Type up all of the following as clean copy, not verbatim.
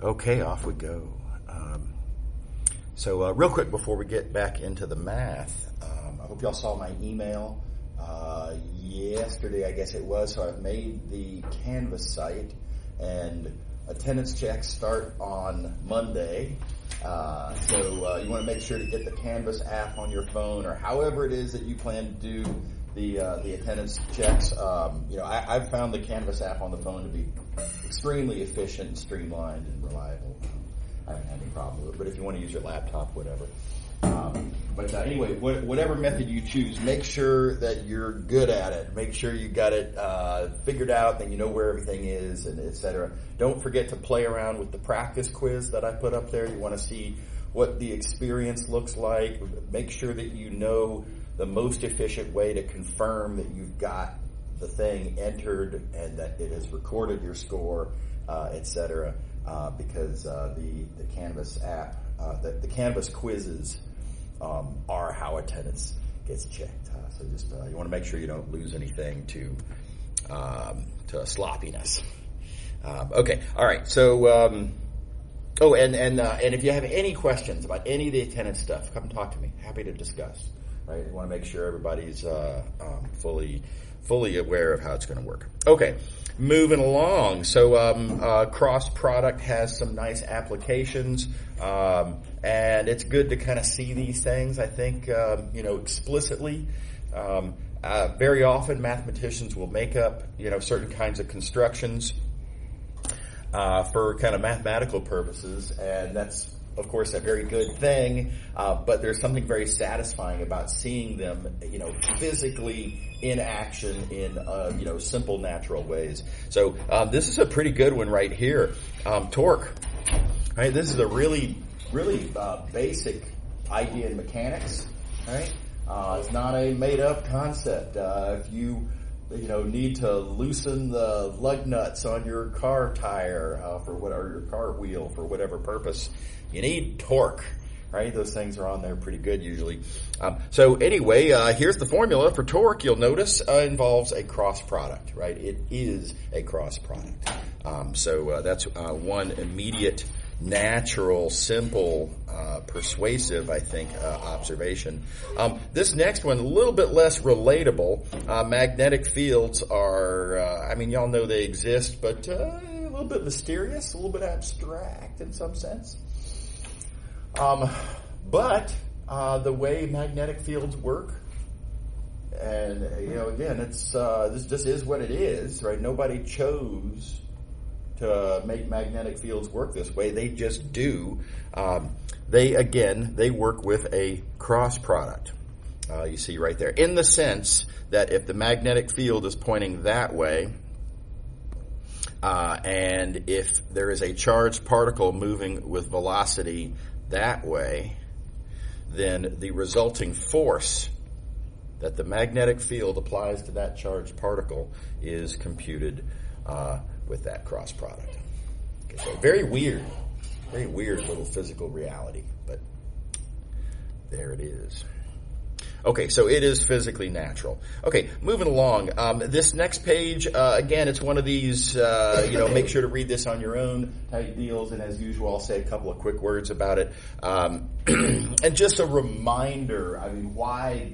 Okay, off we go. So real quick before we get back into the math, I hope y'all saw my email yesterday, I guess it was. So I've made the Canvas site, and attendance checks start on Monday. So you want to make sure to get the Canvas app on your phone, or however it is that you plan to do the attendance checks. I've found the Canvas app on the phone to be extremely efficient and streamlined and reliable. I haven't had any problem with it, but if you want to use your laptop, whatever. Anyway, whatever method you choose, make sure that you're good at it. Make sure you got it figured out, that you know where everything is, and etc. Don't forget to play around with the practice quiz that I put up there. You want to see what the experience looks like. Make sure that you know the most efficient way to confirm that you've got the thing entered and that it has recorded your score, etc. Because the Canvas app, the Canvas quizzes are how attendance gets checked. So just you want to make sure you don't lose anything to sloppiness. Okay, all right. So and if you have any questions about any of the attendance stuff, come talk to me. Happy to discuss. Right, you want to make sure everybody's fully aware of how it's going to work. Okay, moving along. So cross product has some nice applications, and it's good to kind of see these things, I think, explicitly. Very often mathematicians will make up, certain kinds of constructions for kind of mathematical purposes, and that's, of course, a very good thing, but there's something very satisfying about seeing them, physically in action in, simple, natural ways. So this is a pretty good one right here. Torque. Right? This is a really, really basic idea in mechanics. Right? It's not a made-up concept. If you need to loosen the lug nuts on your car tire for whatever, your car wheel for whatever purpose, you need torque, right? Those things are on there pretty good usually. So anyway, here's the formula for torque. You'll notice involves a cross product, right? It is a cross product. So that's one immediate, natural, simple, persuasive, I think, observation. This next one, a little bit less relatable. Magnetic fields are, y'all know they exist, but a little bit mysterious, a little bit abstract in some sense. But the way magnetic fields work, and again, it's this just is what it is, right? Nobody chose to make magnetic fields work this way. They just do. They work with a cross product. You see right there, in the sense that if the magnetic field is pointing that way, and if there is a charged particle moving with velocity that way, then the resulting force that the magnetic field applies to that charged particle is computed with that cross product. Okay, so very weird little physical reality, but there it is. Okay, so it is physically natural. Okay, moving along. This next page, again, it's one of these, make sure to read this on your own type deals, and as usual, I'll say a couple of quick words about it. And just a reminder, why,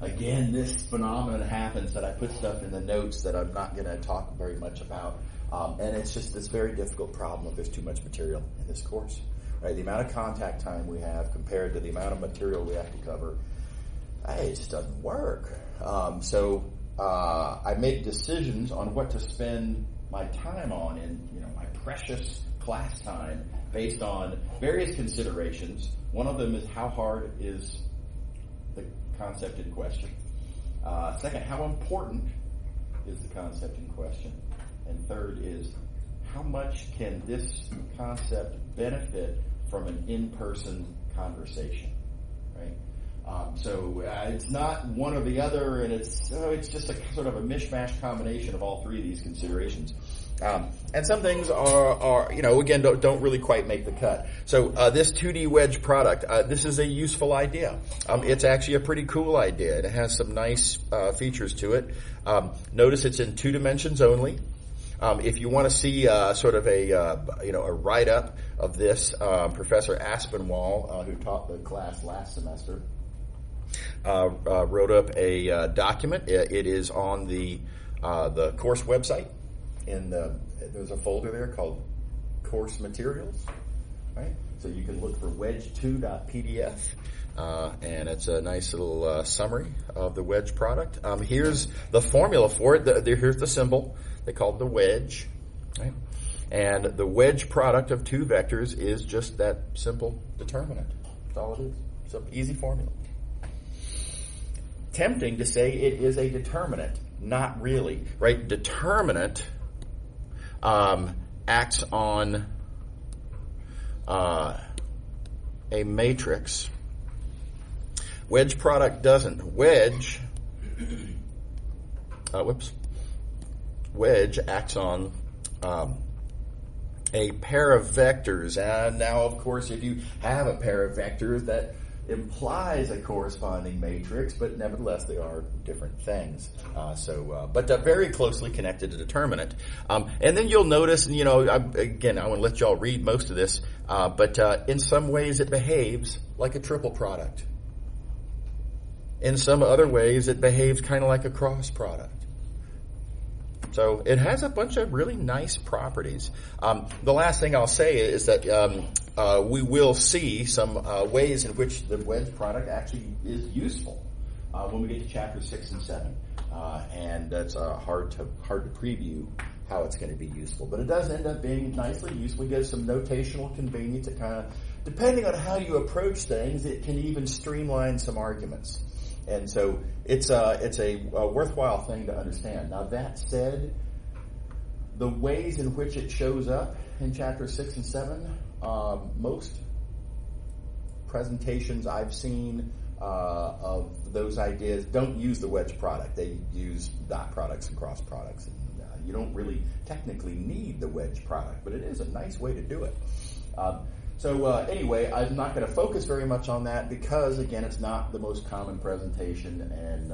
again, this phenomenon happens, that I put stuff in the notes that I'm not going to talk very much about. And it's just this very difficult problem if there's too much material in this course. Right? The amount of contact time we have compared to the amount of material we have to cover, it just doesn't work. So I make decisions on what to spend my time on in my precious class time based on various considerations. One of them is how hard is the concept in question. Second, how important is the concept in question? And third is, how much can this concept benefit from an in-person conversation, right? So it's not one or the other, and it's just a sort of a mishmash combination of all three of these considerations. And some things are again, don't really quite make the cut. So this 2D wedge product, this is a useful idea. It's actually a pretty cool idea. It has some nice features to it. Notice it's in 2 dimensions only. If you want to see sort of a write-up of this, Professor Aspinwall, who taught the class last semester, wrote up a document. It is on the course website. There's a folder there called Course Materials, right? So you can look for wedge2.pdf, and it's a nice little summary of the wedge product. Here's the formula for it. Here's the symbol. They call it the wedge, right? And the wedge product of two vectors is just that simple determinant. That's all it is. It's an easy formula. Tempting to say it is a determinant. Not really, right? Determinant acts on a matrix. Wedge product doesn't. Wedge acts on a pair of vectors. And now, of course, if you have a pair of vectors, that implies a corresponding matrix, but nevertheless, they are different things. But very closely connected to determinant. And then you'll notice, and again, I want to let y'all read most of this, but in some ways it behaves like a triple product. In some other ways, it behaves kind of like a cross product. So it has a bunch of really nice properties. The last thing I'll say is that we will see some ways in which the wedge product actually is useful when we get to chapters 6 and 7. And that's hard to preview how it's going to be useful. But it does end up being nicely useful. It gives some notational convenience. It kind of, depending on how you approach things, it can even streamline some arguments. And so it's a worthwhile thing to understand. Now that said, the ways in which it shows up in chapters 6 and 7, most presentations I've seen of those ideas don't use the wedge product. They use dot products and cross products. And, you don't really technically need the wedge product, but it is a nice way to do it. Anyway, I'm not going to focus very much on that because, again, it's not the most common presentation, and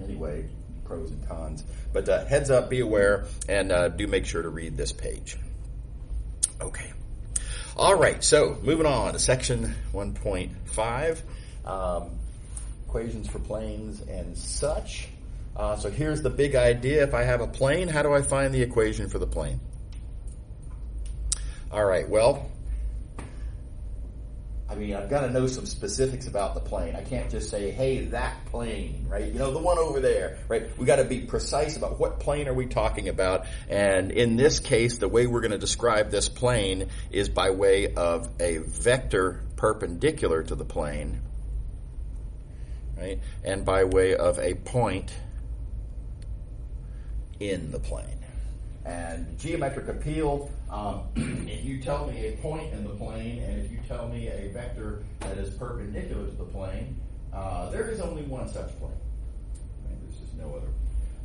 anyway, pros and cons. But heads up, be aware, and do make sure to read this page. Okay. All right, so moving on to section 1.5, equations for planes and such. So here's the big idea. If I have a plane, how do I find the equation for the plane? All right, well, I've got to know some specifics about the plane. I can't just say, hey, that plane, right? The one over there, right? We got to be precise about what plane are we talking about. And in this case, the way we're going to describe this plane is by way of a vector perpendicular to the plane, right? And by way of a point in the plane. And geometric appeal, if you tell me a point in the plane, and if you tell me a vector that is perpendicular to the plane, there is only one such plane. Right? There's just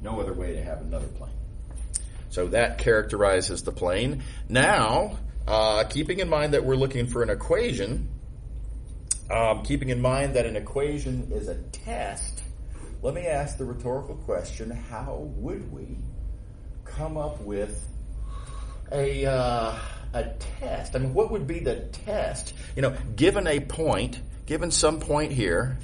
no other way to have another plane. So that characterizes the plane. Now, keeping in mind that we're looking for an equation, keeping in mind that an equation is a test, let me ask the rhetorical question, how would we come up with a test? What would be the test? Given a point, given some point here,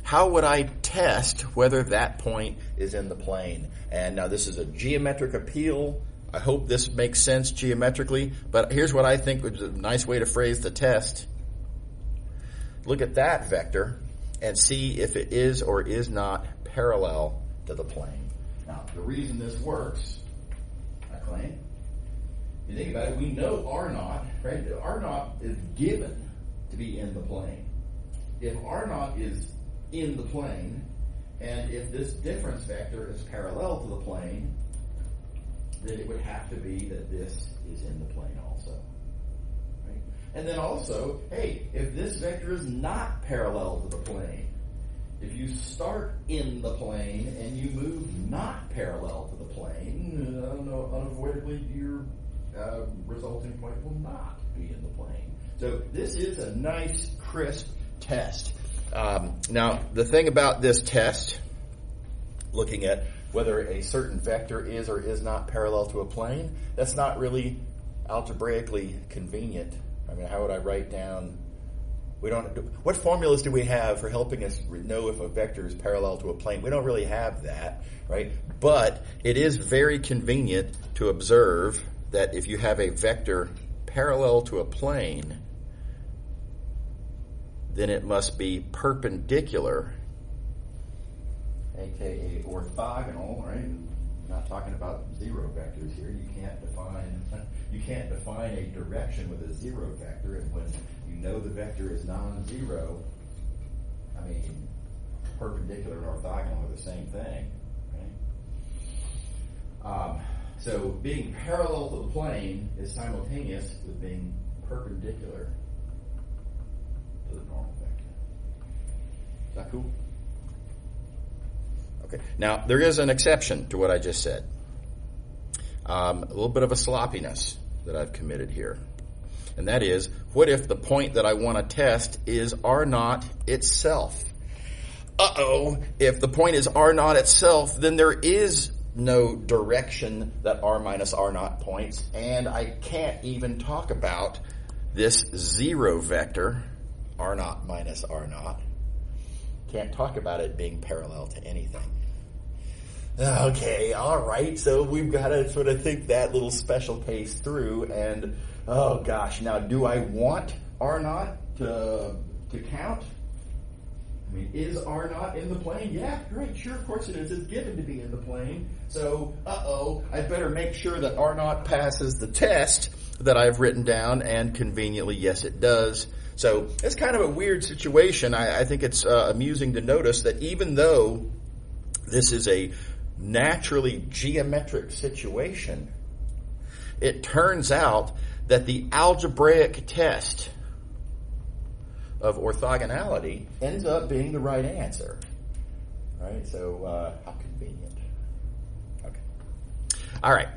how would I test whether that point is in the plane? And now this is a geometric appeal. I hope this makes sense geometrically, but here's what I think is a nice way to phrase the test. Look at that vector and see if it is or is not parallel to the plane. Now, the reason this works, I claim, you think about it, we know R0, right? R0 is given to be in the plane. If R0 is in the plane, and if this difference vector is parallel to the plane, then it would have to be that this is in the plane also. Right? And then also, hey, if this vector is not parallel to the plane, if you start in the plane and you move not parallel to the plane, unavoidably your resulting point will not be in the plane. So this is a nice, crisp test. Now, the thing about this test, looking at whether a certain vector is or is not parallel to a plane, that's not really algebraically convenient. I mean, how would I write down? What formulas do we have for helping us know if a vector is parallel to a plane? We don't really have that, right? But it is very convenient to observe that if you have a vector parallel to a plane, then it must be perpendicular, aka orthogonal, right? I'm not talking about zero vectors here. You can't define a direction with a zero vector, and when you know the vector is non-zero, I mean, perpendicular and orthogonal are the same thing, right? So being parallel to the plane is simultaneous with being perpendicular to the normal vector. Is that cool? Okay. Now, there is an exception to what I just said. A little bit of a sloppiness that I've committed here. And that is, what if the point that I want to test is R naught itself? If the point is R naught itself, then there is no direction that R minus R naught points, and I can't even talk about this zero vector, R naught minus R naught. Can't talk about it being parallel to anything. Okay, all right, so we've got to sort of think that little special case through, and oh gosh, now do I want R naught to count? I mean, is R naught in the plane? Yeah, right, sure, of course it is. It's given to be in the plane. So, I better make sure that R naught passes the test that I've written down, and conveniently, yes, it does. So, it's kind of a weird situation. I think it's amusing to notice that even though this is a naturally geometric situation, it turns out that the algebraic test of orthogonality ends up being the right answer. Right? So, how convenient. Okay. All right.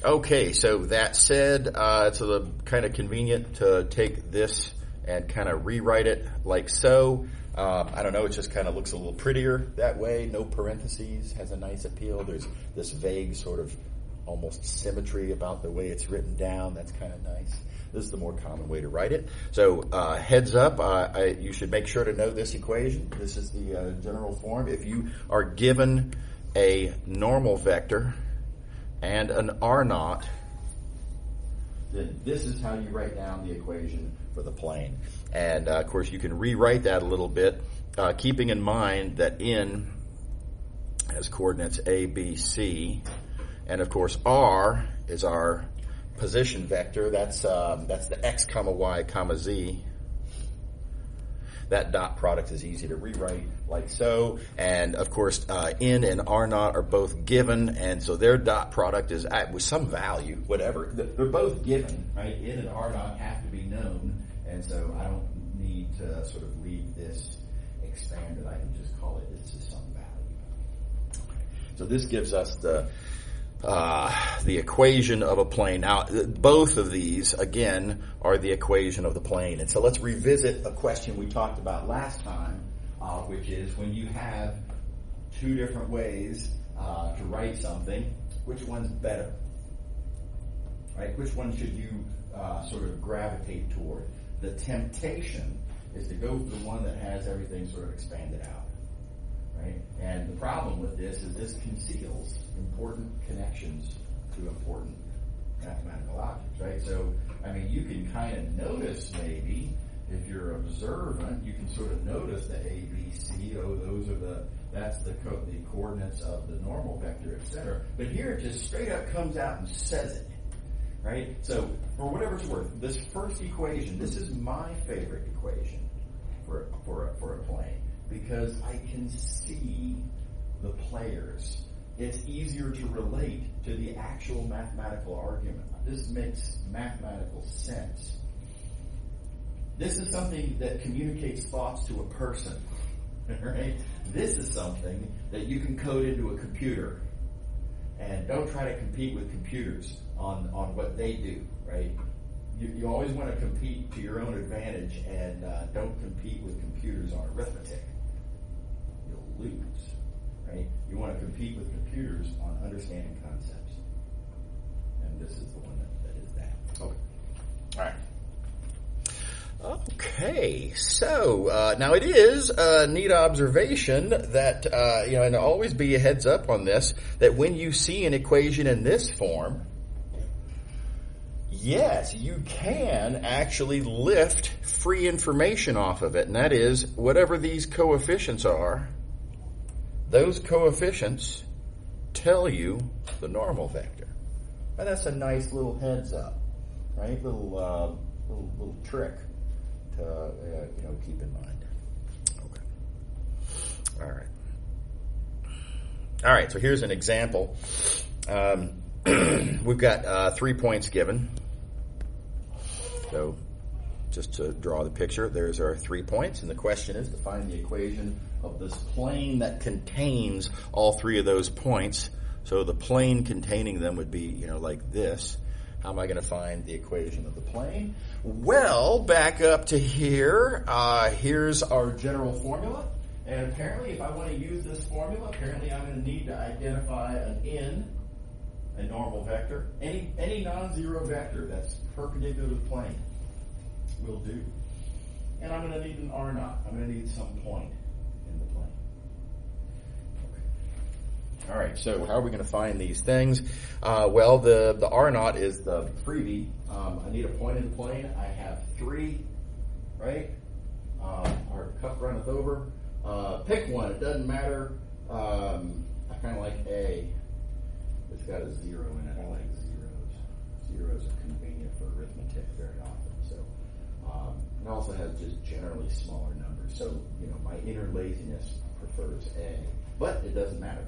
Okay, so that said, it's kind of convenient to take this and kind of rewrite it like so. I don't know, it just kind of looks a little prettier that way. No parentheses, has a nice appeal. There's this vague sort of almost symmetry about the way it's written down. That's kind of nice. This is the more common way to write it. So heads up, you should make sure to know this equation. This is the general form. If you are given a normal vector and an R naught, then this is how you write down the equation for the plane. And of course, you can rewrite that a little bit, keeping in mind that N has coordinates A, B, C, and of course R is our position vector. That's the x comma y comma z. That dot product is easy to rewrite like so. And of course, N and R naught are both given, and so their dot product is with some value, whatever. They're both given, right? N and R naught have to be known, and so I don't need to sort of leave this expanded. I can just call it this is some value. Okay. So this gives us the equation of a plane. Now, both of these, again, are the equation of the plane. And so let's revisit a question we talked about last time, which is when you have two different ways to write something, which one's better? Right? Which one should you sort of gravitate toward? The temptation is to go for the one that has everything sort of expanded out. Right? And the problem with this is this conceals important connections to important mathematical objects, right? So, I mean, you can kind of notice maybe, if you're observant, you can sort of notice the A, B, C, that's the coordinates of the normal vector, etc. But here it just straight up comes out and says it, right? So, for whatever it's worth, this first equation, this is my favorite equation for a plane, because I can see the players. It's easier to relate to the actual mathematical argument. This makes mathematical sense. This is something that communicates thoughts to a person, right? This is something that you can code into a computer. And don't try to compete with computers on what they do, right? You always want to compete to your own advantage, and don't compete with computers on arithmetic. You'll lose, right? You want to compete with computers on understanding concepts. And this is the one that is that. Okay. All right. Okay, so now it is a neat observation that, and always be a heads up on this, that when you see an equation in this form, yes, you can actually lift free information off of it, and that is whatever these coefficients are, those coefficients tell you the normal vector. And that's a nice little heads up, right? Little trick to keep in mind. Okay. All right. So here's an example. We've got 3 points given. So just to draw the picture, there's our 3 points, and the question is to find the equation of this plane that contains all three of those points. So the plane containing them would be, like this. How am I going to find the equation of the plane? Well, back up to here. Here's our general formula. And apparently, if I want to use this formula, apparently I'm going to need to identify an n, a normal vector. Any non-zero vector that's perpendicular to the plane will do. And I'm going to need an r naught. I'm going to need some point in the plane. All right, so how are we going to find these things? Well, the R naught is the freebie. I need a point in the plane. I have 3, right? Our cup runneth over. Pick one. It doesn't matter. I kind of like A. It's got a 0 in it. I like zeros. Zeros are convenient for arithmetic very often. So it also has just generally smaller numbers. So, my inner laziness prefers A. But it doesn't matter.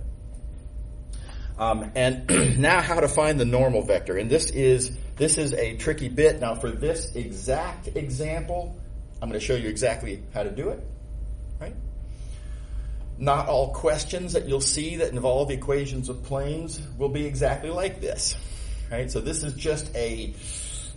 And now how to find the normal vector. And this is a tricky bit. Now for this exact example, I'm going to show you exactly how to do it. Right? Not all questions that you'll see that involve equations of planes will be exactly like this. Right? So this is just a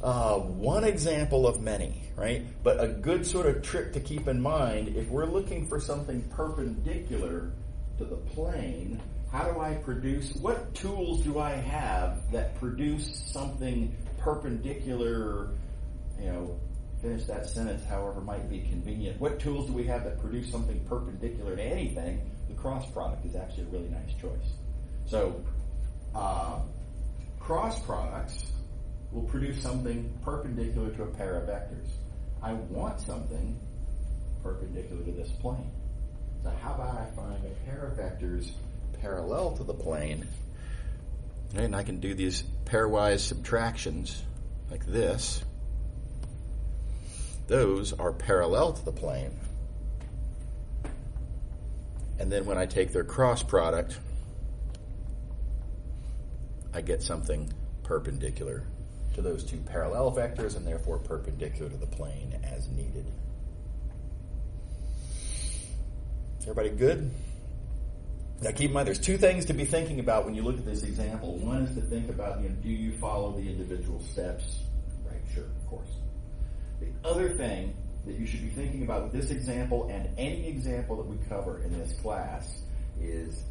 one example of many. Right? But a good sort of trick to keep in mind, if we're looking for something perpendicular to the plane, how do I produce, what tools do I have that produce something perpendicular, finish that sentence however might be convenient. What tools do we have that produce something perpendicular to anything? The cross product is actually a really nice choice. So, cross products will produce something perpendicular to a pair of vectors. I want something perpendicular to this plane. So how about I find a pair of vectors parallel to the plane, and I can do these pairwise subtractions like this. Those are parallel to the plane. And then when I take their cross product, I get something perpendicular to those two parallel vectors and therefore perpendicular to the plane as needed. Everybody good? Now keep in mind, there's 2 things to be thinking about when you look at this example. One is to think about, do you follow the individual steps? Right, sure, of course. The other thing that you should be thinking about with this example and any example that we cover in this class is,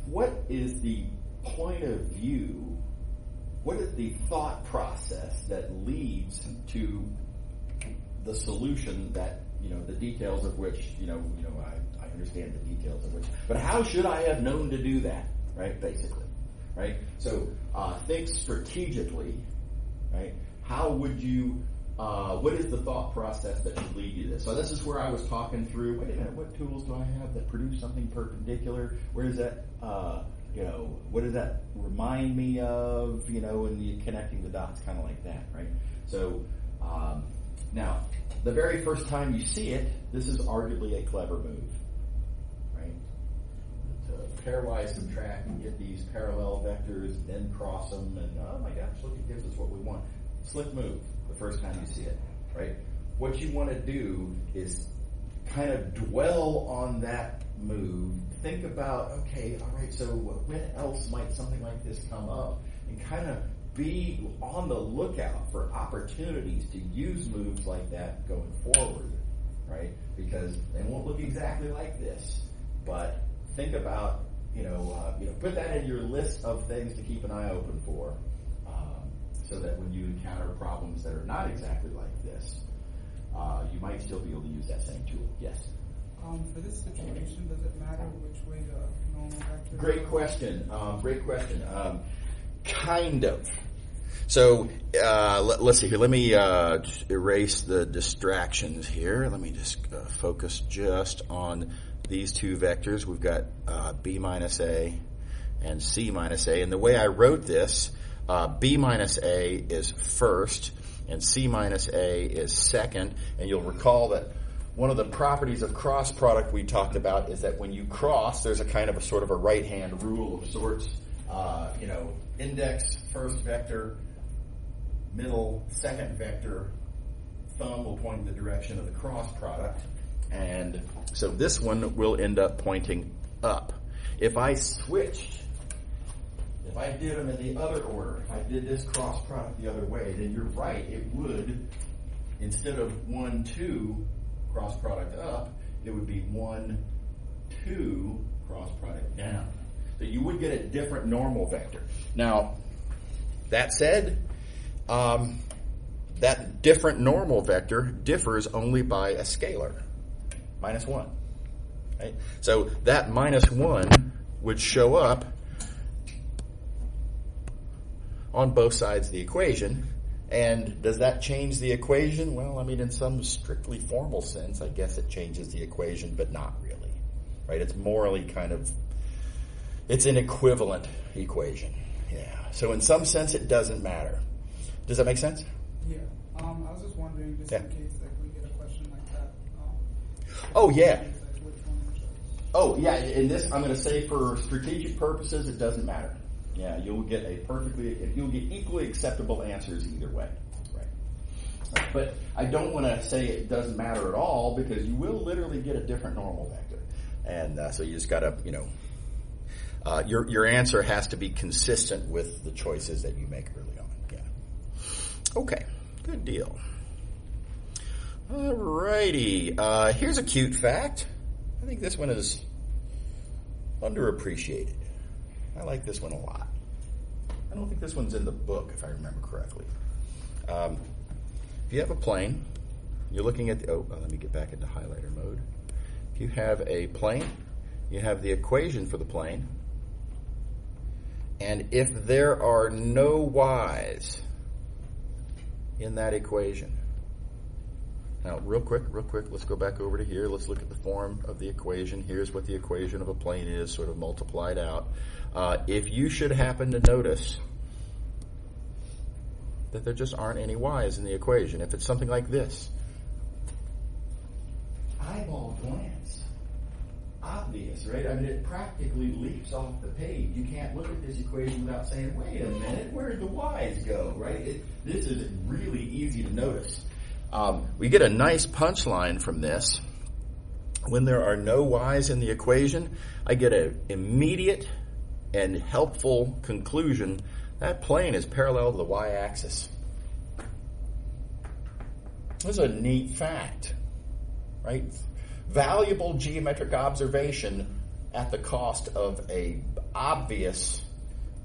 what is the point of view, what is the thought process that leads to the solution that, the details of which, I understand the details of which, but how should I have known to do that, right, basically, right? So think strategically, right? How would you, what is the thought process that should lead you to this? So this is where I was talking through, wait a minute, what tools do I have that produce something perpendicular? Where does that, what does that remind me of, and you connecting the dots kind of like that, right? So now, the very first time you see it, this is arguably a clever move, right? To pairwise subtract and get these parallel vectors, then cross them, and oh my gosh, look, it gives us what we want. Slick move the first time you see it, right? What you want to do is kind of dwell on that move. Think about, okay, all right, so when else might something like this come up? And kind of be on the lookout for opportunities to use moves like that going forward, right? Because they won't look exactly like this, but think about, put that in your list of things to keep an eye open for, so that when you encounter problems that are not exactly like this, you might still be able to use that same tool. Yes? For this situation, does it matter which way the normal vector is? Great question. Kind of. So let's see here. Let me erase the distractions here. Let me just focus just on these two vectors. We've got b minus a and c minus a. And the way I wrote this, b minus a is first and c minus a is second. And you'll recall that one of the properties of cross product we talked about is that when you cross, there's a kind of a sort of a right-hand rule of sorts. Index, first vector, middle, second vector, thumb will point in the direction of the cross product. And so this one will end up pointing up. If I did them in the other order, if I did this cross product the other way, then you're right, it would, instead of 1, 2, cross product up, it would be 1, 2, cross product down. So you would get a different normal vector. Now, that said, that different normal vector differs only by a scalar, -1. Right? So that -1 would show up on both sides of the equation. And does that change the equation? Well, I mean, in some strictly formal sense, I guess it changes the equation, but not really. Right? It's morally it's an equivalent equation. Yeah. So in some sense, it doesn't matter. Does that make sense? Yeah. I was just wondering, just in case we get a question like that. Oh, yeah. Oh, yeah. In this, I'm going to say for strategic purposes, it doesn't matter. Yeah, you'll get equally acceptable answers either way. Right. But I don't want to say it doesn't matter at all, because you will literally get a different normal vector. And so you just got to, your answer has to be consistent with the choices that you make early on. Yeah. Okay, good deal. All righty. Here's a cute fact. I think this one is underappreciated. I like this one a lot. I don't think this one's in the book, if I remember correctly. If you have a plane, you're looking at let me get back into highlighter mode. If you have a plane, you have the equation for the plane. And if there are no y's in that equation. Now, real quick, let's go back over to here. Let's look at the form of the equation. Here's what the equation of a plane is, sort of multiplied out. If you should happen to notice that there just aren't any y's in the equation, if it's something like this, eyeball glance, obvious, right? I mean, it practically leaps off the page. You can't look at this equation without saying, wait a minute, where did the y's go, right? This is really easy to notice. We get a nice punchline from this. When there are no y's in the equation, I get an immediate and helpful conclusion. That plane is parallel to the y-axis. This is a neat fact, right? Valuable geometric observation at the cost of a obvious,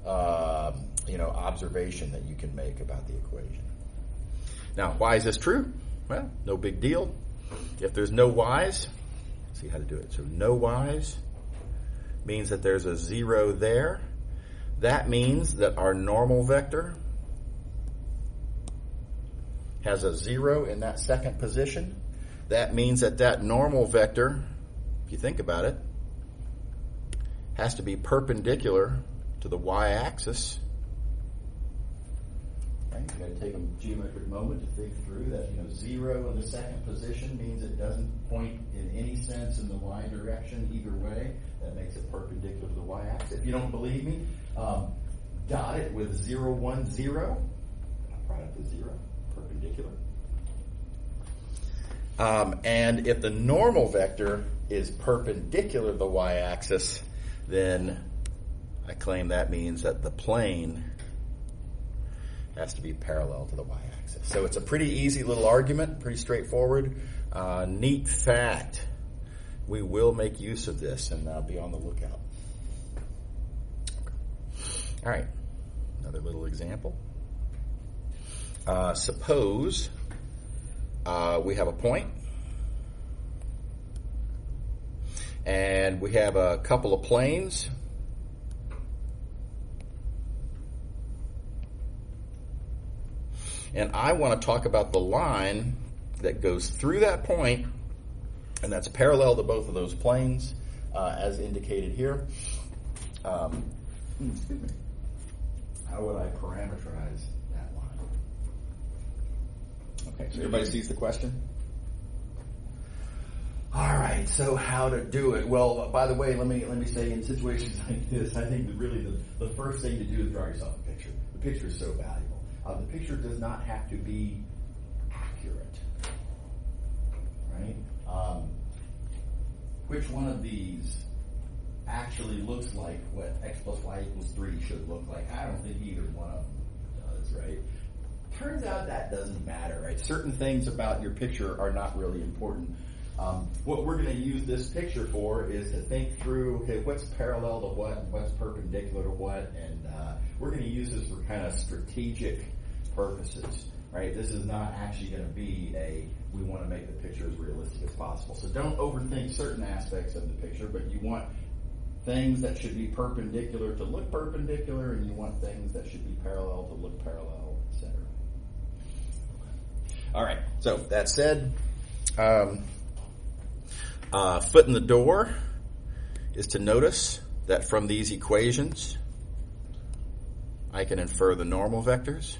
observation that you can make about the equation. Now, why is this true? Well, no big deal. If there's no y's, let's see how to do it. So no y's means that there's a 0 there. That means that our normal vector has a 0 in that second position. That means that normal vector, if you think about it, has to be perpendicular to the y-axis. Right? You've got to take a geometric moment to think through that. 0 in the second position means it doesn't point in any sense in the y direction either way. That makes it perpendicular to the y-axis. If you don't believe me, dot it with 0, 1, 0. Product of 0, perpendicular. And if the normal vector is perpendicular to the y-axis, then I claim that means that the plane has to be parallel to the y-axis. So it's a pretty easy little argument, pretty straightforward. Neat fact. we will make use of this, and be on the lookout. All right, another little example. Suppose we have a point, and we have a couple of planes. And I want to talk about the line that goes through that point, and that's parallel to both of those planes, as indicated here. Excuse me. How would I parameterize that line? Okay, so everybody sees the question? All right, so how to do it? Well, by the way, let me say, in situations like this, I think that really the first thing to do is draw yourself a picture. The picture is so valuable. The picture does not have to be accurate, right? Which one of these actually looks like what x plus y equals 3 should look like? I don't think either one of them does, right? Turns out that doesn't matter, right? Certain things about your picture are not really important. What we're going to use this picture for is to think through, okay, what's parallel to what and what's perpendicular to what, and we're going to use this for kind of strategic purposes, right? This is not actually going to be we want to make the picture as realistic as possible. So don't overthink certain aspects of the picture, but you want things that should be perpendicular to look perpendicular, and you want things that should be parallel to look parallel, etc. All right, so that said, foot in the door is to notice that from these equations, I can infer the normal vectors.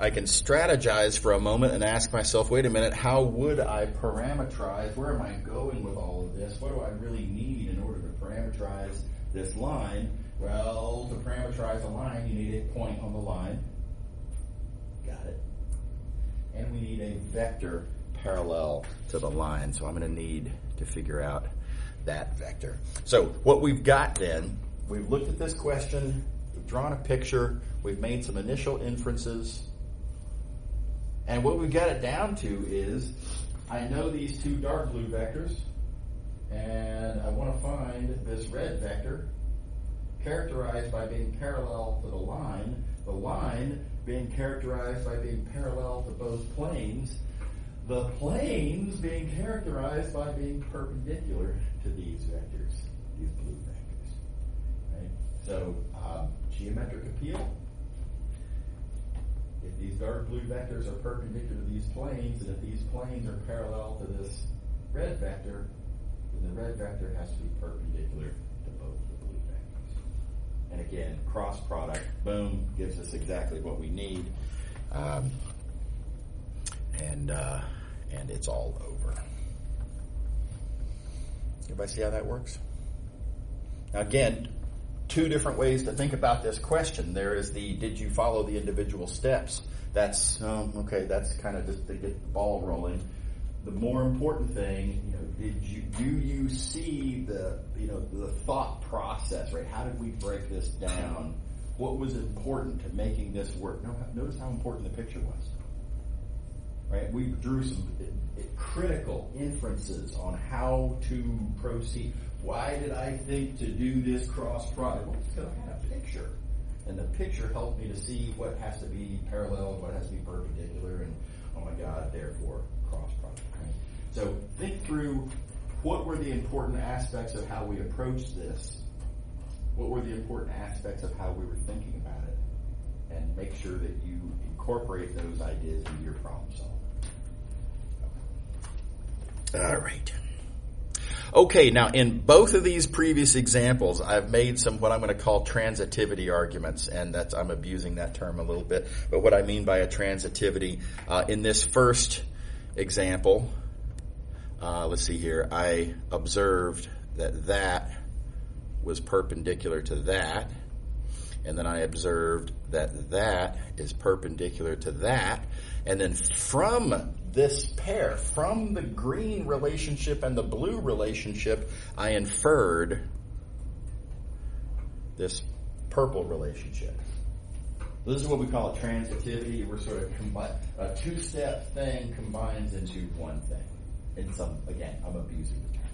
I can strategize for a moment and ask myself, wait a minute, how would I parameterize? Where am I going with all of this? What do I really need in order to parameterize this line? Well, to parameterize a line, you need a point on the line. Got it. And we need a vector parallel to the line. So I'm going to need to figure out that vector. So what we've got then, we've looked at this question, we've drawn a picture, we've made some initial inferences, and what we've got it down to is, I know these two dark blue vectors, and I want to find this red vector characterized by being parallel to the line being characterized by being parallel to both planes, the planes being characterized by being perpendicular to these vectors, these blue vectors. Right? So, geometric appeal. If these dark blue vectors are perpendicular to these planes, and if these planes are parallel to this red vector, then the red vector has to be perpendicular to both the blue vectors. And again, cross product, boom, gives us exactly what we need. And it's all over. Everybody see how that works? Now again, two different ways to think about this question. There is did you follow the individual steps? That's, okay, that's kind of just to get the ball rolling. The more important thing, do you see the thought process, right? How did we break this down? What was important to making this work? Notice how important the picture was. Right? We drew some critical inferences on how to proceed. Why did I think to do this cross product? Well, because I had a picture. And the picture helped me to see what has to be parallel and what has to be perpendicular. And, oh my God, therefore, cross product. Right? So think through what were the important aspects of how we approached this. What were the important aspects of how we were thinking about it? And make sure that you incorporate those ideas into your problem solving. All right. Okay, now in both of these previous examples, I've made some what I'm going to call transitivity arguments, and I'm abusing that term a little bit. But what I mean by a transitivity, in this first example, let's see here, I observed that was perpendicular to that, and then I observed that is perpendicular to that, and then from this pair, from the green relationship and the blue relationship, I inferred this purple relationship. This is what we call a transitivity. We're sort of a two-step thing combines into one thing. And again, I'm abusing the term.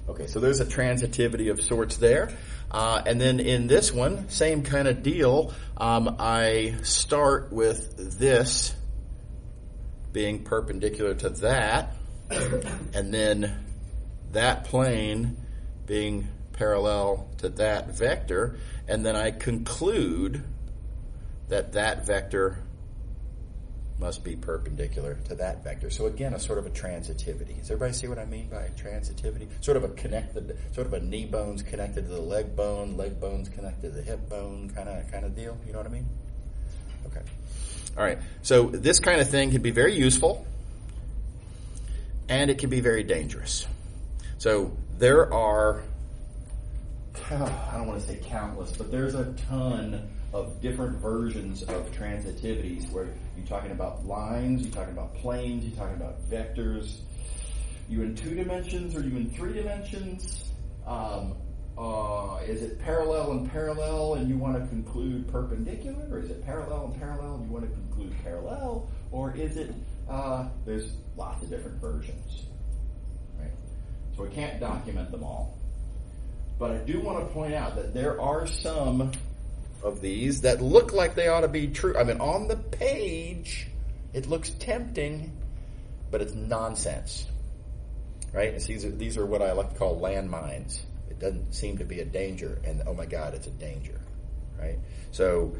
Okay, so there's a transitivity of sorts there. And then in this one, same kind of deal. I start with this being perpendicular to that, and then that plane being parallel to that vector, and then I conclude that that vector must be perpendicular to that vector. So again, a sort of a transitivity. Does everybody see what I mean by transitivity? Sort of a knee bone's connected to the leg bone's connected to the hip bone, kind of deal. You know what I mean? Okay. All right. So this kind of thing can be very useful, and it can be very dangerous. So there are, I don't want to say countless, but there's a ton of different versions of transitivities where you're talking about lines, you're talking about planes, you're talking about vectors. You in 2 dimensions or you in 3 dimensions? Is it parallel and parallel and you want to conclude perpendicular? Or is it parallel and parallel and you want to conclude parallel? Or is it, there's lots of different versions. Right? So we can't document them all. But I do want to point out that there are some of these that look like they ought to be true. I mean, on the page, it looks tempting, but it's nonsense. Right? And these are what I like to call landmines. It doesn't seem to be a danger, and oh my God, it's a danger. Right? So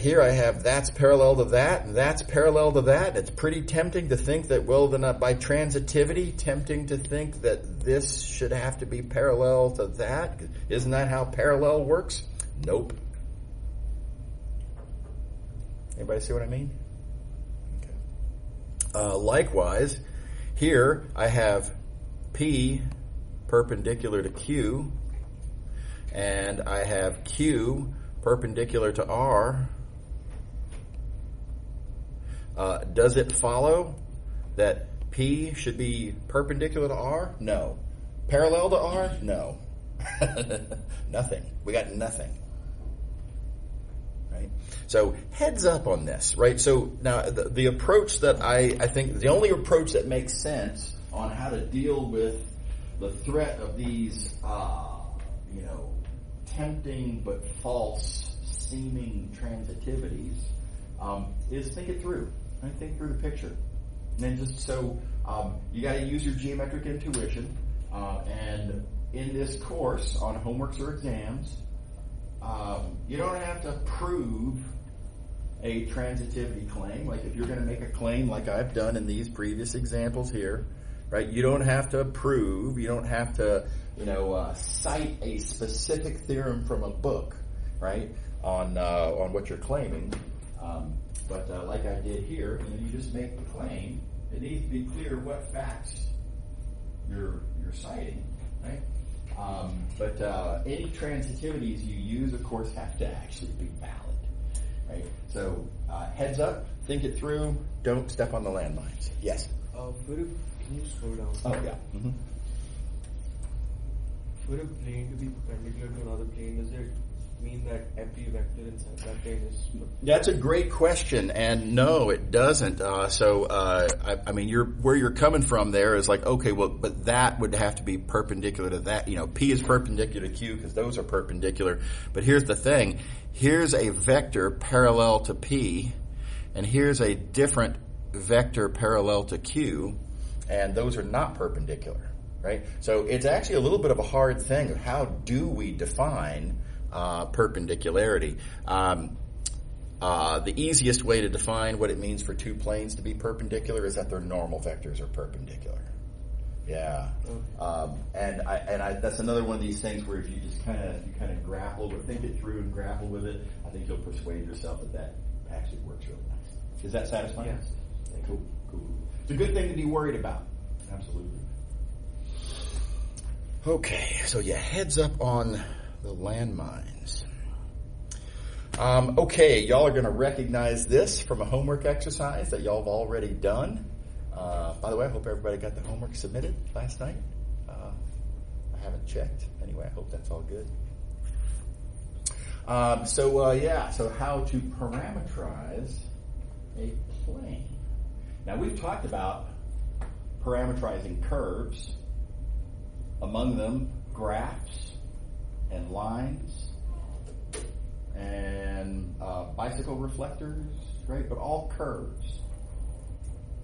here I have that's parallel to that, and that's parallel to that. It's pretty tempting to think that, well, then by transitivity, tempting to think that this should have to be parallel to that. Isn't that how parallel works? Nope. Anybody see what I mean? Okay. Likewise, here I have P perpendicular to Q, and I have Q perpendicular to R. Does it follow that P should be perpendicular to R? No. Parallel to R? No. Nothing. We got nothing. Right? So heads up on this, right? So now the approach that I think, the only approach that makes sense on how to deal with the threat of these, tempting but false seeming transitivities is think it through. Right? Think through the picture. And then just so you got to use your geometric intuition. And in this course on homeworks or exams, you don't have to prove a transitivity claim. Like if you're going to make a claim like I've done in these previous examples here, right? You don't have to prove, you don't have to, cite a specific theorem from a book, right? On what you're claiming. But like I did here, you just make the claim. It needs to be clear what facts you're citing, right? But any transitivities you use, of course, have to actually be valid, right? So heads up, think it through, don't step on the landmines. Yes? Can you slow down? Oh, yeah. Mm-hmm. For a plane to be perpendicular to another plane, does it mean that every vector inside that plane is... That's a great question, and no, it doesn't. I mean, where you're coming from there is like, okay, well, but that would have to be perpendicular to that. P is perpendicular to Q because those are perpendicular. But here's the thing. Here's a vector parallel to P, and here's a different vector parallel to Q, and those are not perpendicular, right? So it's actually a little bit of a hard thing of how do we define perpendicularity. The easiest way to define what it means for two planes to be perpendicular is that their normal vectors are perpendicular. Yeah. And I that's another one of these things where if you just kind of grapple with, think it through and grapple with it, I think you'll persuade yourself that actually works really nice. Is that satisfying? Yes. Cool. It's a good thing to be worried about. Absolutely. Okay, so yeah, heads up on the landmines. Okay, y'all are going to recognize this from a homework exercise that y'all have already done. By the way, I hope everybody got the homework submitted last night. I haven't checked. Anyway, I hope that's all good. So how to parameterize a plane. Now, we've talked about parameterizing curves, among them graphs and lines and bicycle reflectors, right? But all curves.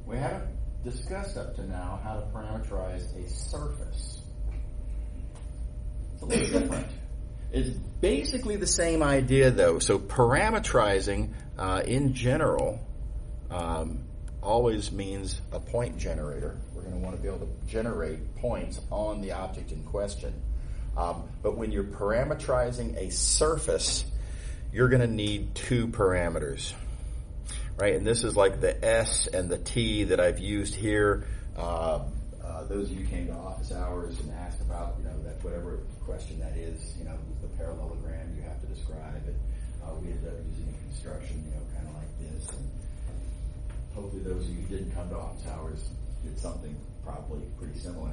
We haven't discussed up to now how to parameterize a surface. It's a little different. It's basically the same idea, though. So parameterizing, in general, always means a point generator. We're going to want to be able to generate points on the object in question. But when you're parameterizing a surface, you're going to need two parameters, right? And this is like the S and the T that I've used here. Those of you who came to office hours and asked about, that whatever question that is, the parallelogram you have to describe it. We ended up using a construction, kind of like this. And hopefully those of you who didn't come to office hours did something probably pretty similar.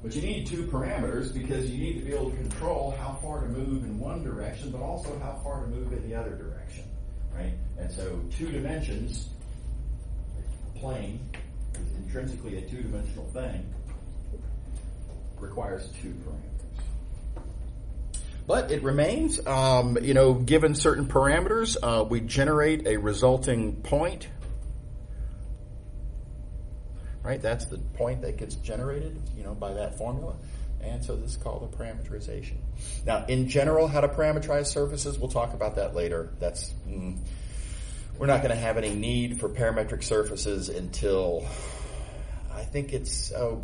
But you need two parameters because you need to be able to control how far to move in one direction, but also how far to move in the other direction, right? And so 2 dimensions, a plane is intrinsically a 2-dimensional thing, requires 2 parameters. But it remains, given certain parameters, we generate a resulting point. Right, that's the point that gets generated, by that formula. And so this is called a parameterization. Now, in general, how to parameterize surfaces, we'll talk about that later. We're not going to have any need for parametric surfaces until, I think it's, I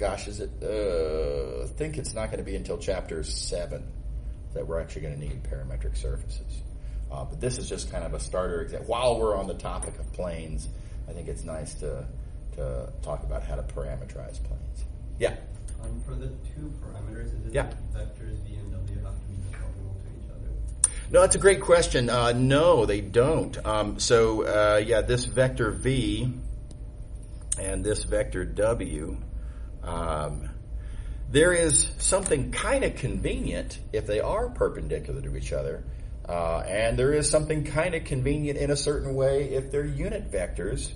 think it's not going to be until chapter 7 that we're actually going to need parametric surfaces. But this is just kind of a starter example. While we're on the topic of planes, I think it's nice to talk about how to parameterize planes. Yeah? For the 2 parameters, is it that vectors v and w have to be orthogonal to each other? No, that's a great question. No, they don't. This vector v and this vector w, there is something kind of convenient if they are perpendicular to each other, and there is something kind of convenient in a certain way if they're unit vectors.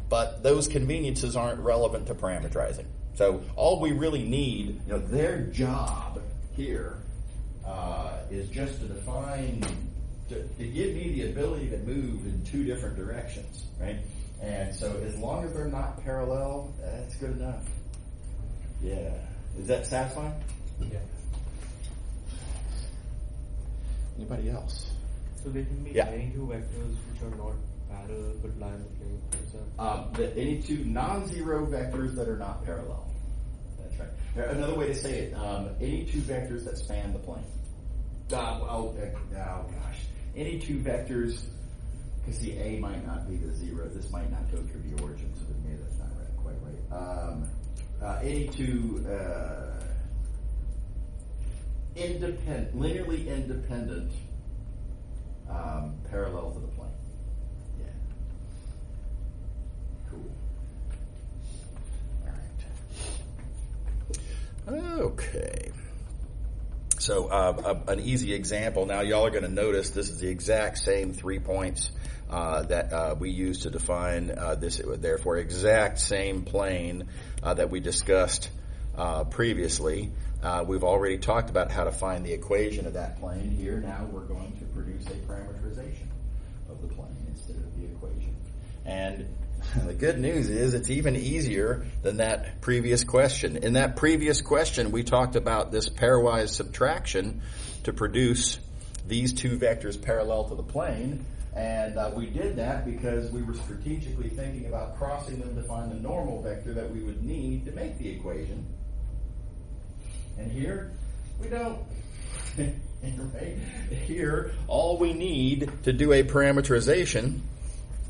But those conveniences aren't relevant to parameterizing. So all we really need, their job here is just to define, to give me the ability to move in 2 different directions, right? And so as long as they're not parallel, that's good enough. Yeah. Is that satisfying? Yeah. Anybody else? So they can be any 2 vectors which are not parallel but lie in the plane. Any 2 non-zero vectors that are not parallel. That's right. Another way to say it, any 2 vectors that span the plane. Any 2 vectors, because the A might not be the 0. This might not go through the origin, so maybe that's not quite right. Any 2 linearly independent parallel to the plane. Yeah. Cool. All right. Okay. So an easy example. Now y'all are going to notice this is the exact same 3 points that we used to define this. Therefore, exact same plane that we discussed previously. We've already talked about how to find the equation of that plane. Here now we're going to produce a parameterization of the plane instead of the equation. And the good news is it's even easier than that previous question. In that previous question, we talked about this pairwise subtraction to produce these 2 vectors parallel to the plane. And we did that because we were strategically thinking about crossing them to find the normal vector that we would need to make the equation. And here, we don't. Right? Here, all we need to do a parameterization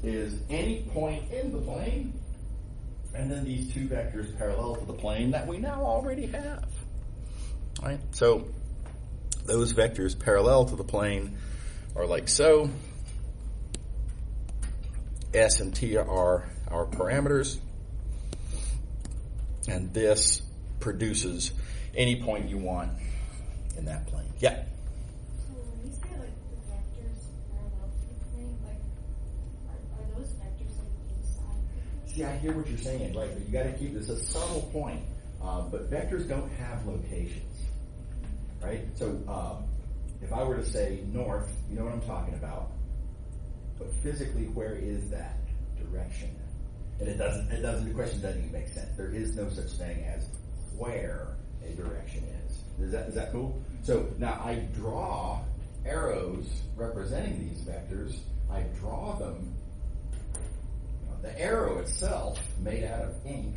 is any point in the plane, and then these 2 vectors parallel to the plane that we now already have. All right? So, those vectors parallel to the plane are like so. S and T are our parameters, and this produces any point you want in that plane. Yeah? So See, I hear what you're saying, right? But you got to keep this a subtle point. But vectors don't have locations, right? So if I were to say north, you know what I'm talking about. But physically, where is that direction? And it doesn't. The question doesn't even make sense. There is no such thing as where a direction is. Is that cool? So now I draw arrows representing these vectors. I draw them. The arrow itself, made out of ink,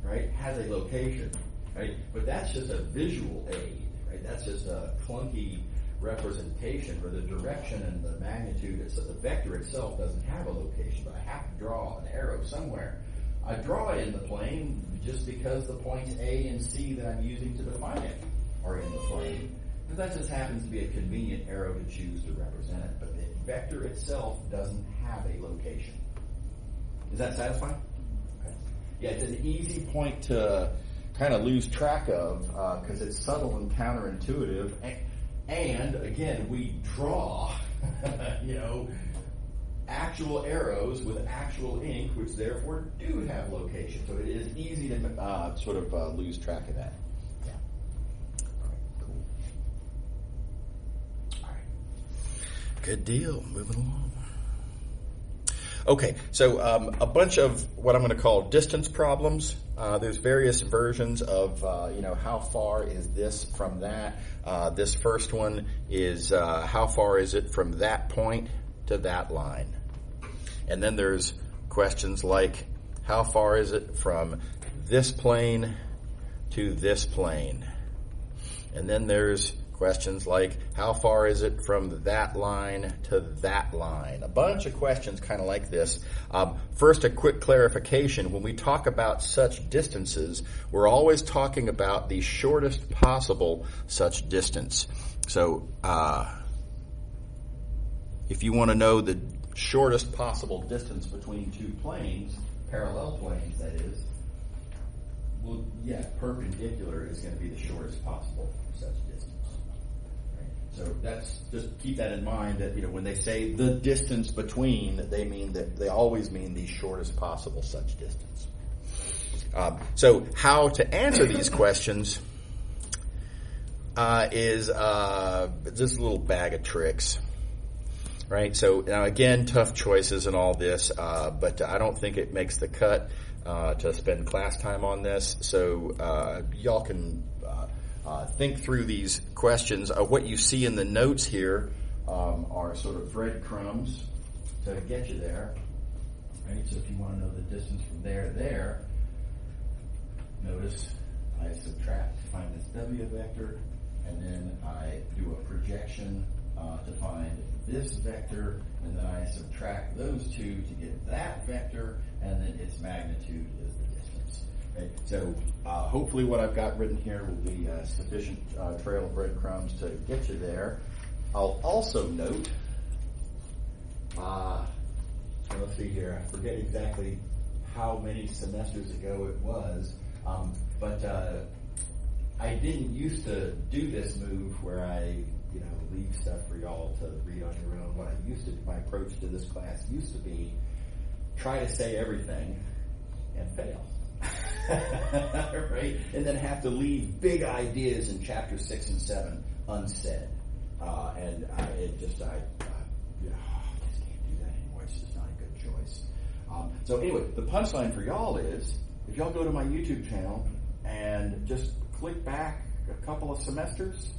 right, has a location, right? But that's just a visual aid, right? That's just a clunky representation where the direction and the magnitude, so the vector itself doesn't have a location, but I have to draw an arrow somewhere. I draw it in the plane just because the points A and C that I'm using to define it are in the plane. But that just happens to be a convenient arrow to choose to represent it. But the vector itself doesn't have a location. Is that satisfying? Okay. Yeah, it's an easy point to kind of lose track of because it's subtle and counterintuitive. And again, we draw, actual arrows with actual ink, which therefore do have location. So it is easy to sort of lose track of that. Yeah. All right, cool. All right. Good deal. Moving along. Okay, so a bunch of what I'm going to call distance problems. There's various versions of, how far is this from that. This first one is how far is it from that point to that line. And then there's questions like how far is it from this plane to this plane. And then there's questions like, how far is it from that line to that line? A bunch of questions kind of like this. First, a quick clarification. When we talk about such distances, we're always talking about the shortest possible such distance. So, if you want to know the shortest possible distance between two planes, parallel planes that is, well, yeah, perpendicular is going to be the shortest possible such distance. So that's, just keep that in mind that, when they say the distance between, they always mean the shortest possible such distance. So how to answer these questions is just a little bag of tricks, right? So now again, tough choices and all this, but I don't think it makes the cut to spend class time on this. So y'all can think through these questions. What you see in the notes here are sort of breadcrumbs to get you there. Right? So if you want to know the distance from there to there, notice I subtract to find this W vector, and then I do a projection to find this vector, and then I subtract those two to get that vector, and then its magnitude is the distance. Right? So hopefully what I've got written here will be a sufficient trail of breadcrumbs to get you there. I'll also note, let's see here, I forget exactly how many semesters ago it was, but I didn't used to do this move where I leave stuff for y'all to read on your own. What I used to, my approach to this class used to be try to say everything and fail. Right? And then have to leave big ideas in chapter 6 and 7 unsaid. And I just can't do that anymore. It's just not a good choice. So anyway, the punchline for y'all is, if y'all go to my YouTube channel and just click back a couple of semesters,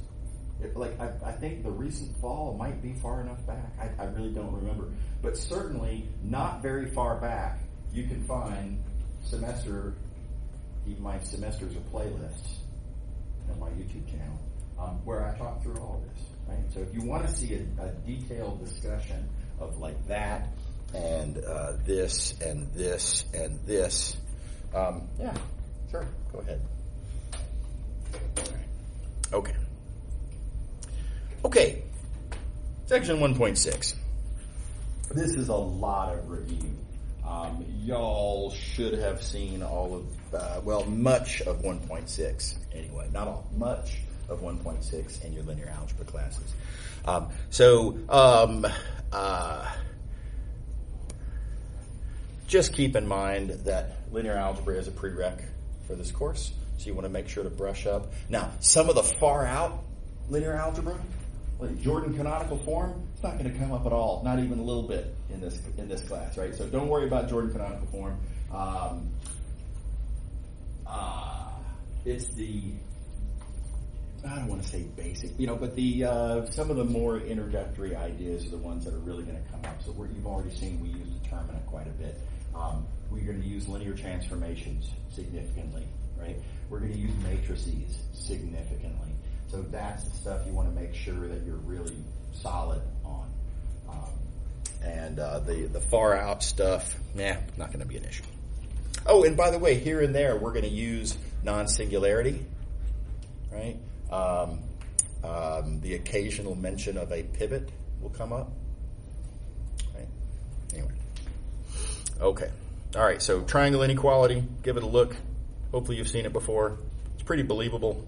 I think the recent fall might be far enough back. I really don't remember. But certainly not very far back, you can find my semesters or playlists on my YouTube channel where I talk through all this. Right? So if you want to see a detailed discussion of like that and this and this and this, yeah, sure, go ahead. All right. Okay, section 1.6. This is a lot of review. Y'all should have seen all of, much of 1.6 anyway. Not all, much of 1.6 in your linear algebra classes. just keep in mind that linear algebra is a prereq for this course, so you want to make sure to brush up. Now, some of the far out linear algebra, like Jordan canonical form, it's not going to come up at all, not even a little bit in this class, right? So don't worry about Jordan canonical form. It's the, I don't want to say basic, but the some of the more introductory ideas are the ones that are really going to come up. So you've already seen we use determinant quite a bit. We're going to use linear transformations significantly, right? We're going to use matrices significantly. So that's the stuff you want to make sure that you're really solid on. And the far out stuff, not going to be an issue. Oh, and by the way, here and there, we're going to use non-singularity, right? The occasional mention of a pivot will come up, right? Anyway. Okay. All right, so triangle inequality, give it a look. Hopefully you've seen it before. It's pretty believable.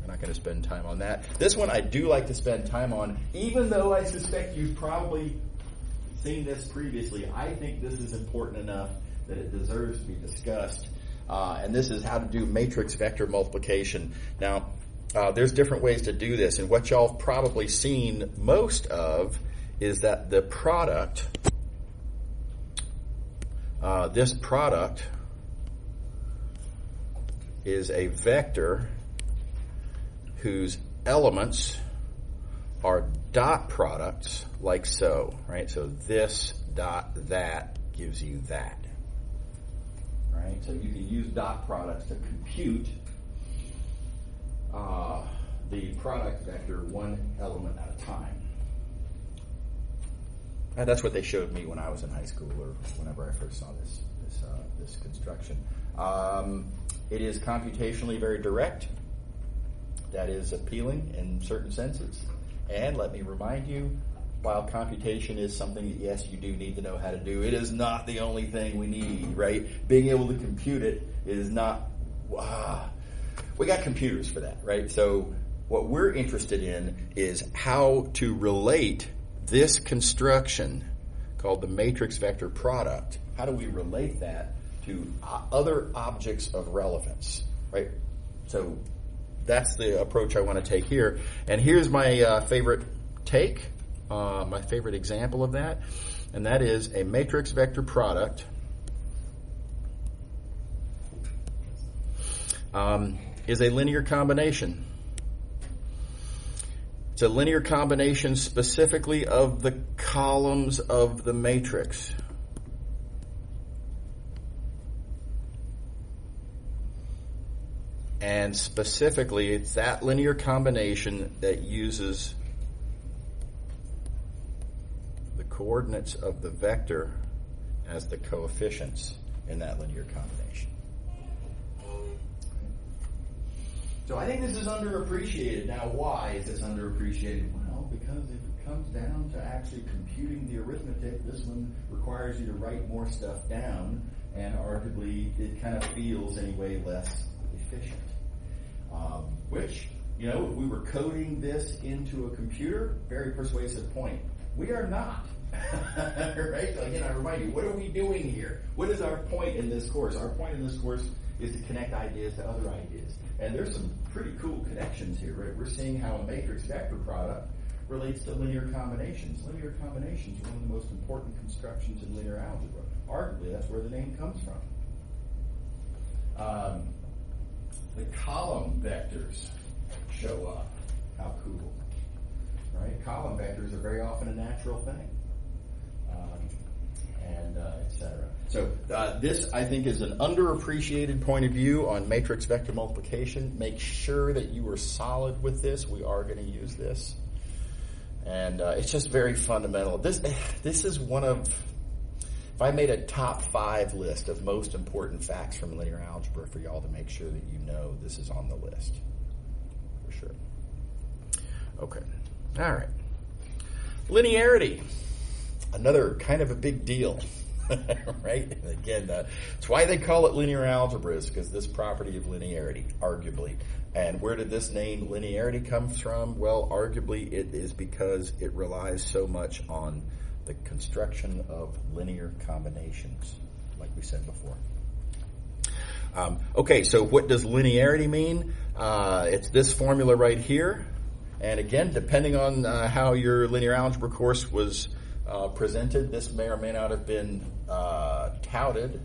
We're not going to spend time on that. This one I do like to spend time on, even though I suspect you've probably seen this previously. I think this is important enough that it deserves to be discussed. And this is how to do matrix vector multiplication. Now, there's different ways to do this, and what y'all have probably seen most of is that the product, this product is a vector whose elements are dot products like so, right? So this dot that gives you that. Right? So you can use dot products to compute the product vector one element at a time. And that's what they showed me when I was in high school, or whenever I first saw this construction. It is computationally very direct. That is appealing in certain senses. And let me remind you, while computation is something that, yes, you do need to know how to do, it is not the only thing we need, right? Being able to compute it is not, we got computers for that, right? So what we're interested in is how to relate this construction called the matrix vector product. How do we relate that to other objects of relevance, right? So that's the approach I want to take here. And here's my favorite take. My favorite example of that, and that is a matrix vector product is a linear combination. It's a linear combination specifically of the columns of the matrix. And specifically, it's that linear combination that uses the coordinates of the vector as the coefficients in that linear combination. So I think this is underappreciated. Now, why is this underappreciated? Well, because if it comes down to actually computing the arithmetic, this one requires you to write more stuff down, and arguably it kind of feels, anyway, less efficient. Which, if we were coding this into a computer, very persuasive point. We are not. Right? So again, I remind you, what are we doing here? What is our point in this course? Our point in this course is to connect ideas to other ideas. And there's some pretty cool connections here, right? We're seeing how a matrix vector product relates to linear combinations. Linear combinations are one of the most important constructions in linear algebra. Arguably, that's where the name comes from. The column vectors show up. How cool. Right? Column vectors are very often a natural thing. Etc. So this, I think, is an underappreciated point of view on matrix vector multiplication. Make sure that you are solid with this. We are going to use this. And it's just very fundamental. This is one of, if I made a top 5 list of most important facts from linear algebra for y'all to make sure that you know, this is on the list. For sure. Okay. All right. Linearity. Another kind of a big deal. Right? And again, that's why they call it linear algebra, is because this property of linearity, arguably. And where did this name linearity come from? Well, arguably it is because it relies so much on the construction of linear combinations, like we said before. Okay, so what does linearity mean? It's this formula right here. And again, depending on how your linear algebra course was presented, this may or may not have been touted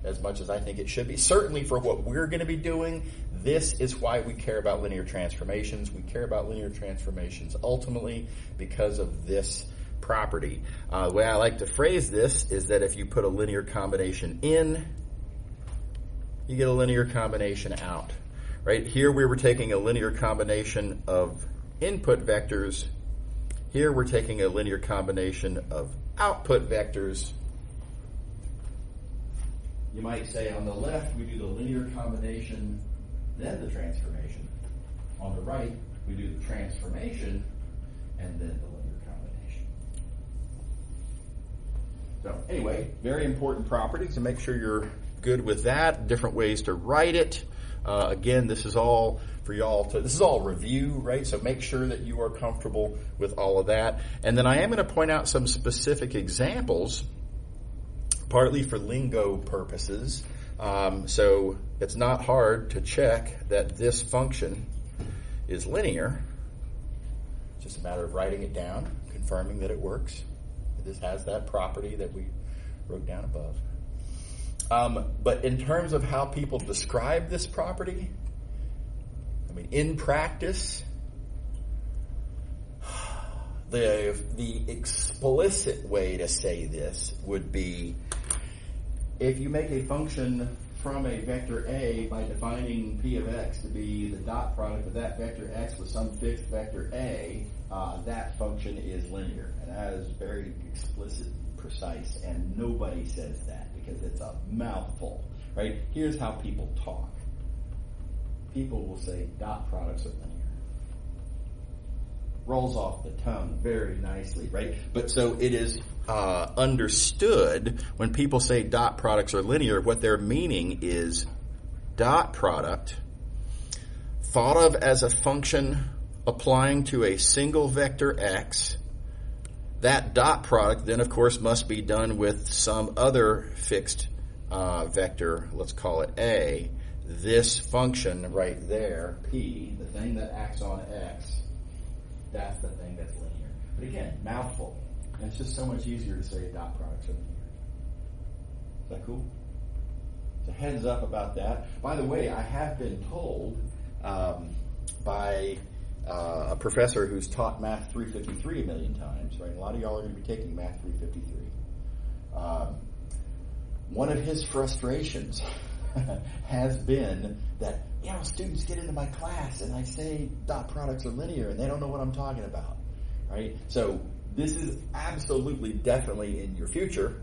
as much as I think it should be. Certainly for what we're going to be doing, this is why we care about linear transformations. We care about linear transformations ultimately because of this property. The way I like to phrase this is that if you put a linear combination in, you get a linear combination out. Right here we were taking a linear combination of input vectors. Here we're taking a linear combination of output vectors. You might say on the left we do the linear combination, then the transformation. On the right we do the transformation and then the linear combination. So anyway, very important properties, and make sure you're good with that. Different ways to write it. Again, this is all for y'all this is all review, right? So make sure that you are comfortable with all of that. And then I am going to point out some specific examples, partly for lingo purposes. So it's not hard to check that this function is linear. It's just a matter of writing it down, confirming that it works. This has that property that we wrote down above. But in terms of how people describe this property, I mean, in practice, the explicit way to say this would be, if you make a function from a vector A by defining p of x to be the dot product of that vector x with some fixed vector A, that function is linear. And that is very explicit and precise, and nobody says that because it's a mouthful, right? Here's how people talk. People will say dot products are linear. Rolls off the tongue very nicely, right? But so it is understood when people say dot products are linear, what they're meaning is dot product thought of as a function applying to a single vector x. That dot product then, of course, must be done with some other fixed vector, let's call it A. This function right there, P, the thing that acts on X, that's the thing that's linear. But again, mouthful. And it's just so much easier to say dot products are linear. Is that cool? So heads up about that. By the way, I have been told by a professor who's taught Math 353 a million times, right? A lot of y'all are going to be taking Math 353. One of his frustrations has been that, students get into my class and I say dot products are linear and they don't know what I'm talking about, right? So this is absolutely, definitely in your future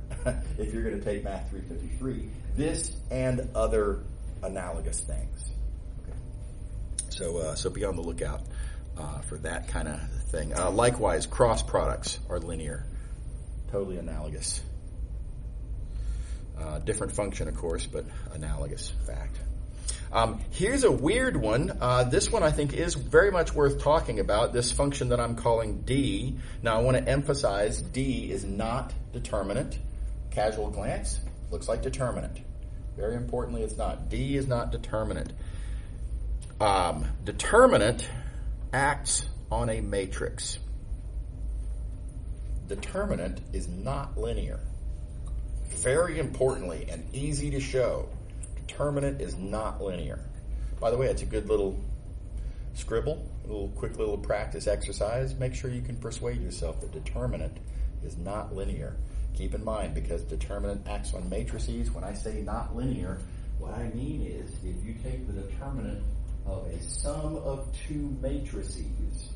if you're going to take Math 353. This and other analogous things. Okay. So be on the lookout for that kind of thing. Likewise, cross products are linear, totally analogous. Different function, of course, but analogous fact. Here's a weird one. This one I think is very much worth talking about, this function that I'm calling D. Now I want to emphasize D is not determinant. Casual glance, looks like determinant. Very importantly, it's not. D is not determinant. Determinant acts on a matrix. Determinant is not linear. Very importantly and easy to show, determinant is not linear. By the way, it's a good little scribble, a little quick little practice exercise. Make sure you can persuade yourself that determinant is not linear. Keep in mind, because determinant acts on matrices, when I say not linear, what I mean is if you take the determinant of a sum of two matrices,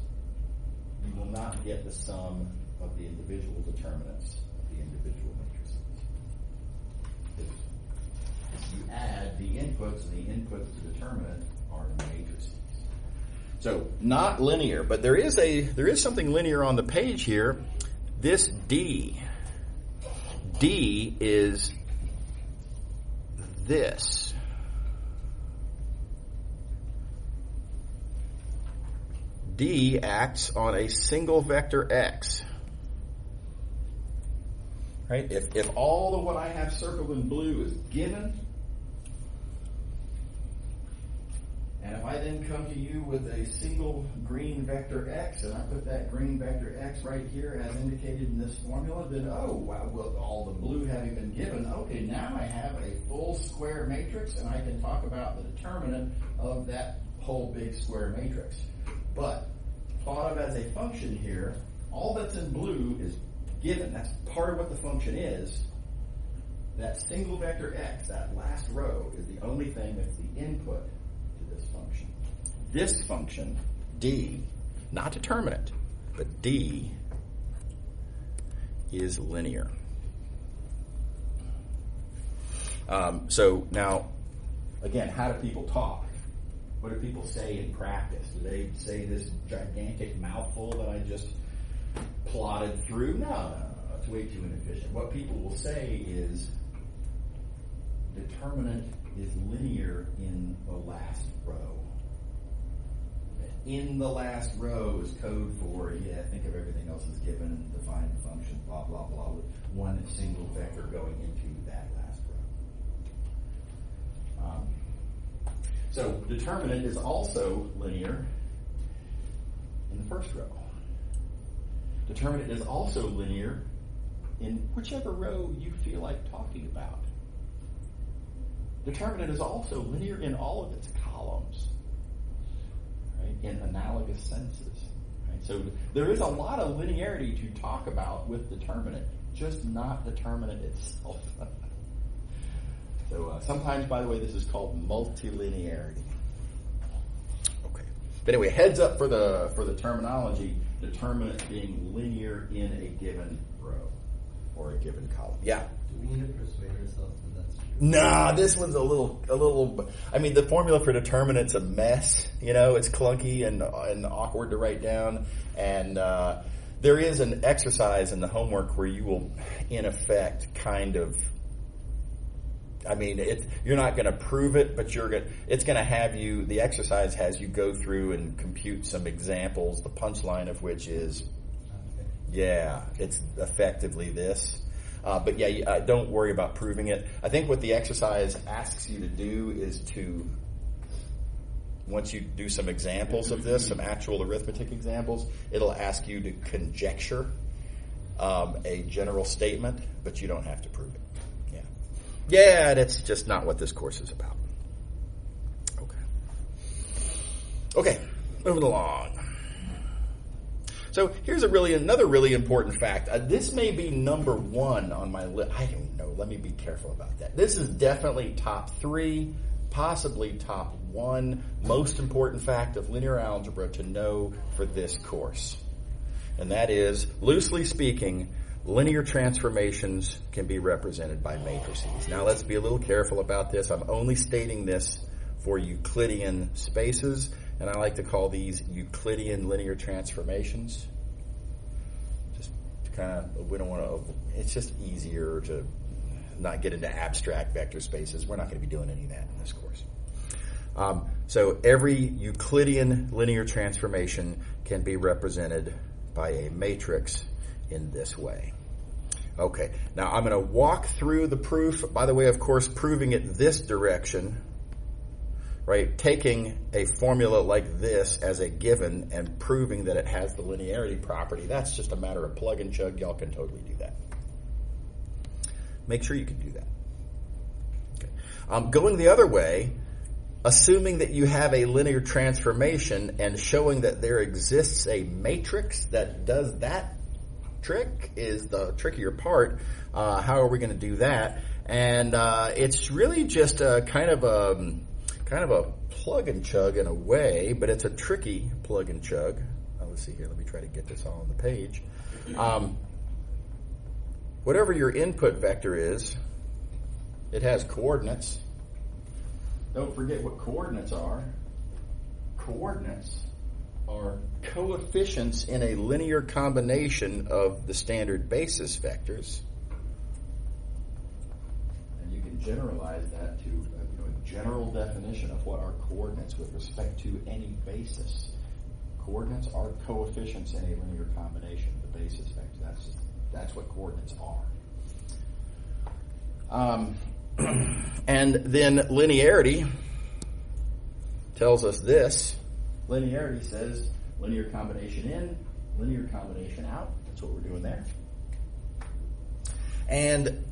you will not get the sum of the individual determinants of the individual matrices. You add the inputs, and the inputs to determinant are matrices. So not linear, but there is something linear on the page here. This D is this. D acts on a single vector x. right? If all of what I have circled in blue is given, and if I then come to you with a single green vector x, and I put that green vector x right here as indicated in this formula, then, oh, wow, well, all the blue having been given, okay, now I have a full square matrix, and I can talk about the determinant of that whole big square matrix. But thought of as a function here, all that's in blue is given. That's part of what the function is. That single vector x, that last row, is the only thing that's the input to this function. This function, d, not determinant, but d is linear. So now, again, how do people talk? What do people say in practice? Do they say this gigantic mouthful that I just plotted through? No, it's way too inefficient. What people will say is determinant is linear in the last row. In the last row is code for, think of everything else as given and define the function, blah, blah, blah, with one single vector going into that last row. So determinant is also linear in the first row. Determinant is also linear in whichever row you feel like talking about. Determinant is also linear in all of its columns, right, in analogous senses. Right? So there is a lot of linearity to talk about with determinant, just not determinant itself. So sometimes, by the way, this is called multilinearity. Okay. But anyway, heads up for the terminology, determinant being linear in a given row or a given column. Yeah? Do we need to persuade ourselves that that's true? Nah, this one's a little. I mean, the formula for determinant's a mess. It's clunky and awkward to write down. And there is an exercise in the homework where you will, in effect, kind of. I mean, you're not going to prove it, but it's going to have you. The exercise has you go through and compute some examples. The punchline of which is, yeah, it's effectively this. But yeah, don't worry about proving it. I think what the exercise asks you to do is to, once you do some examples of this, some actual arithmetic examples, it'll ask you to conjecture a general statement, but you don't have to prove it. Yeah, that's just not what this course is about. Okay, moving along. So here's another really important fact. This may be number one on my list. I don't know. Let me be careful about that. This is definitely top 3, possibly top 1 most important fact of linear algebra to know for this course. And that is, loosely speaking, linear transformations can be represented by matrices. Now let's be a little careful about this. I'm only stating this for Euclidean spaces, and I like to call these Euclidean linear transformations. Just kind of, we don't want to, it's just easier to not get into abstract vector spaces. We're not going to be doing any of that in this course. So every Euclidean linear transformation can be represented by a matrix in this way. Okay, now I'm going to walk through the proof. By the way, of course, proving it this direction, right? Taking a formula like this as a given and proving that it has the linearity property, that's just a matter of plug and chug. Y'all can totally do that. Make sure you can do that. Okay. Going the other way, assuming that you have a linear transformation and showing that there exists a matrix that does that trick is the trickier part. How are we going to do that? And it's really just a kind of a plug and chug in a way, but it's a tricky plug and chug. Let's see here. Let me try to get this all on the page. Whatever your input vector is, it has coordinates. Don't forget what coordinates are. Coordinates are coefficients in a linear combination of the standard basis vectors. And you can generalize that to a general definition of what are coordinates with respect to any basis. Coordinates are coefficients in a linear combination, the basis vector. That's what coordinates are. And then linearity tells us this. Linearity says linear combination in, linear combination out. That's what we're doing there. And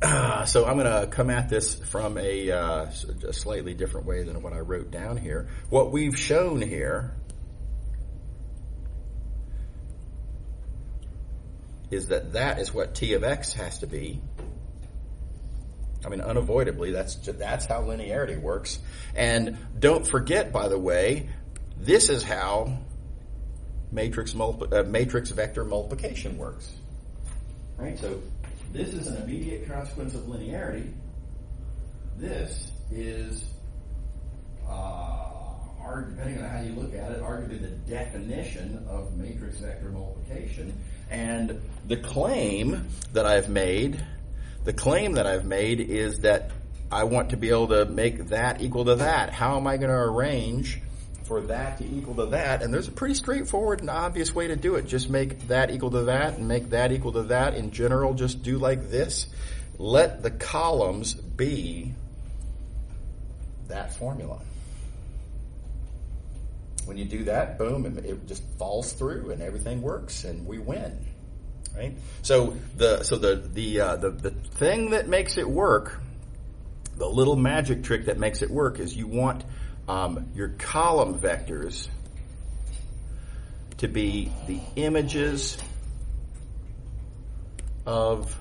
so I'm going to come at this from a slightly different way than what I wrote down here. What we've shown here is that is what T of X has to be. I mean, unavoidably, that's how linearity works. And don't forget, by the way, this is how matrix vector multiplication works. Right? So this is an immediate consequence of linearity. This is, depending on how you look at it, arguably the definition of matrix vector multiplication. And the claim that I've made is that I want to be able to make that equal to that. How am I going to arrange for that to equal to that? And there's a pretty straightforward and obvious way to do it. Just make that equal to that and make that equal to that. In general, just do like this. Let the columns be that formula. When you do that, boom, it just falls through and everything works and we win. Right? So the thing that makes it work, the little magic trick that makes it work, is you want your column vectors to be the images of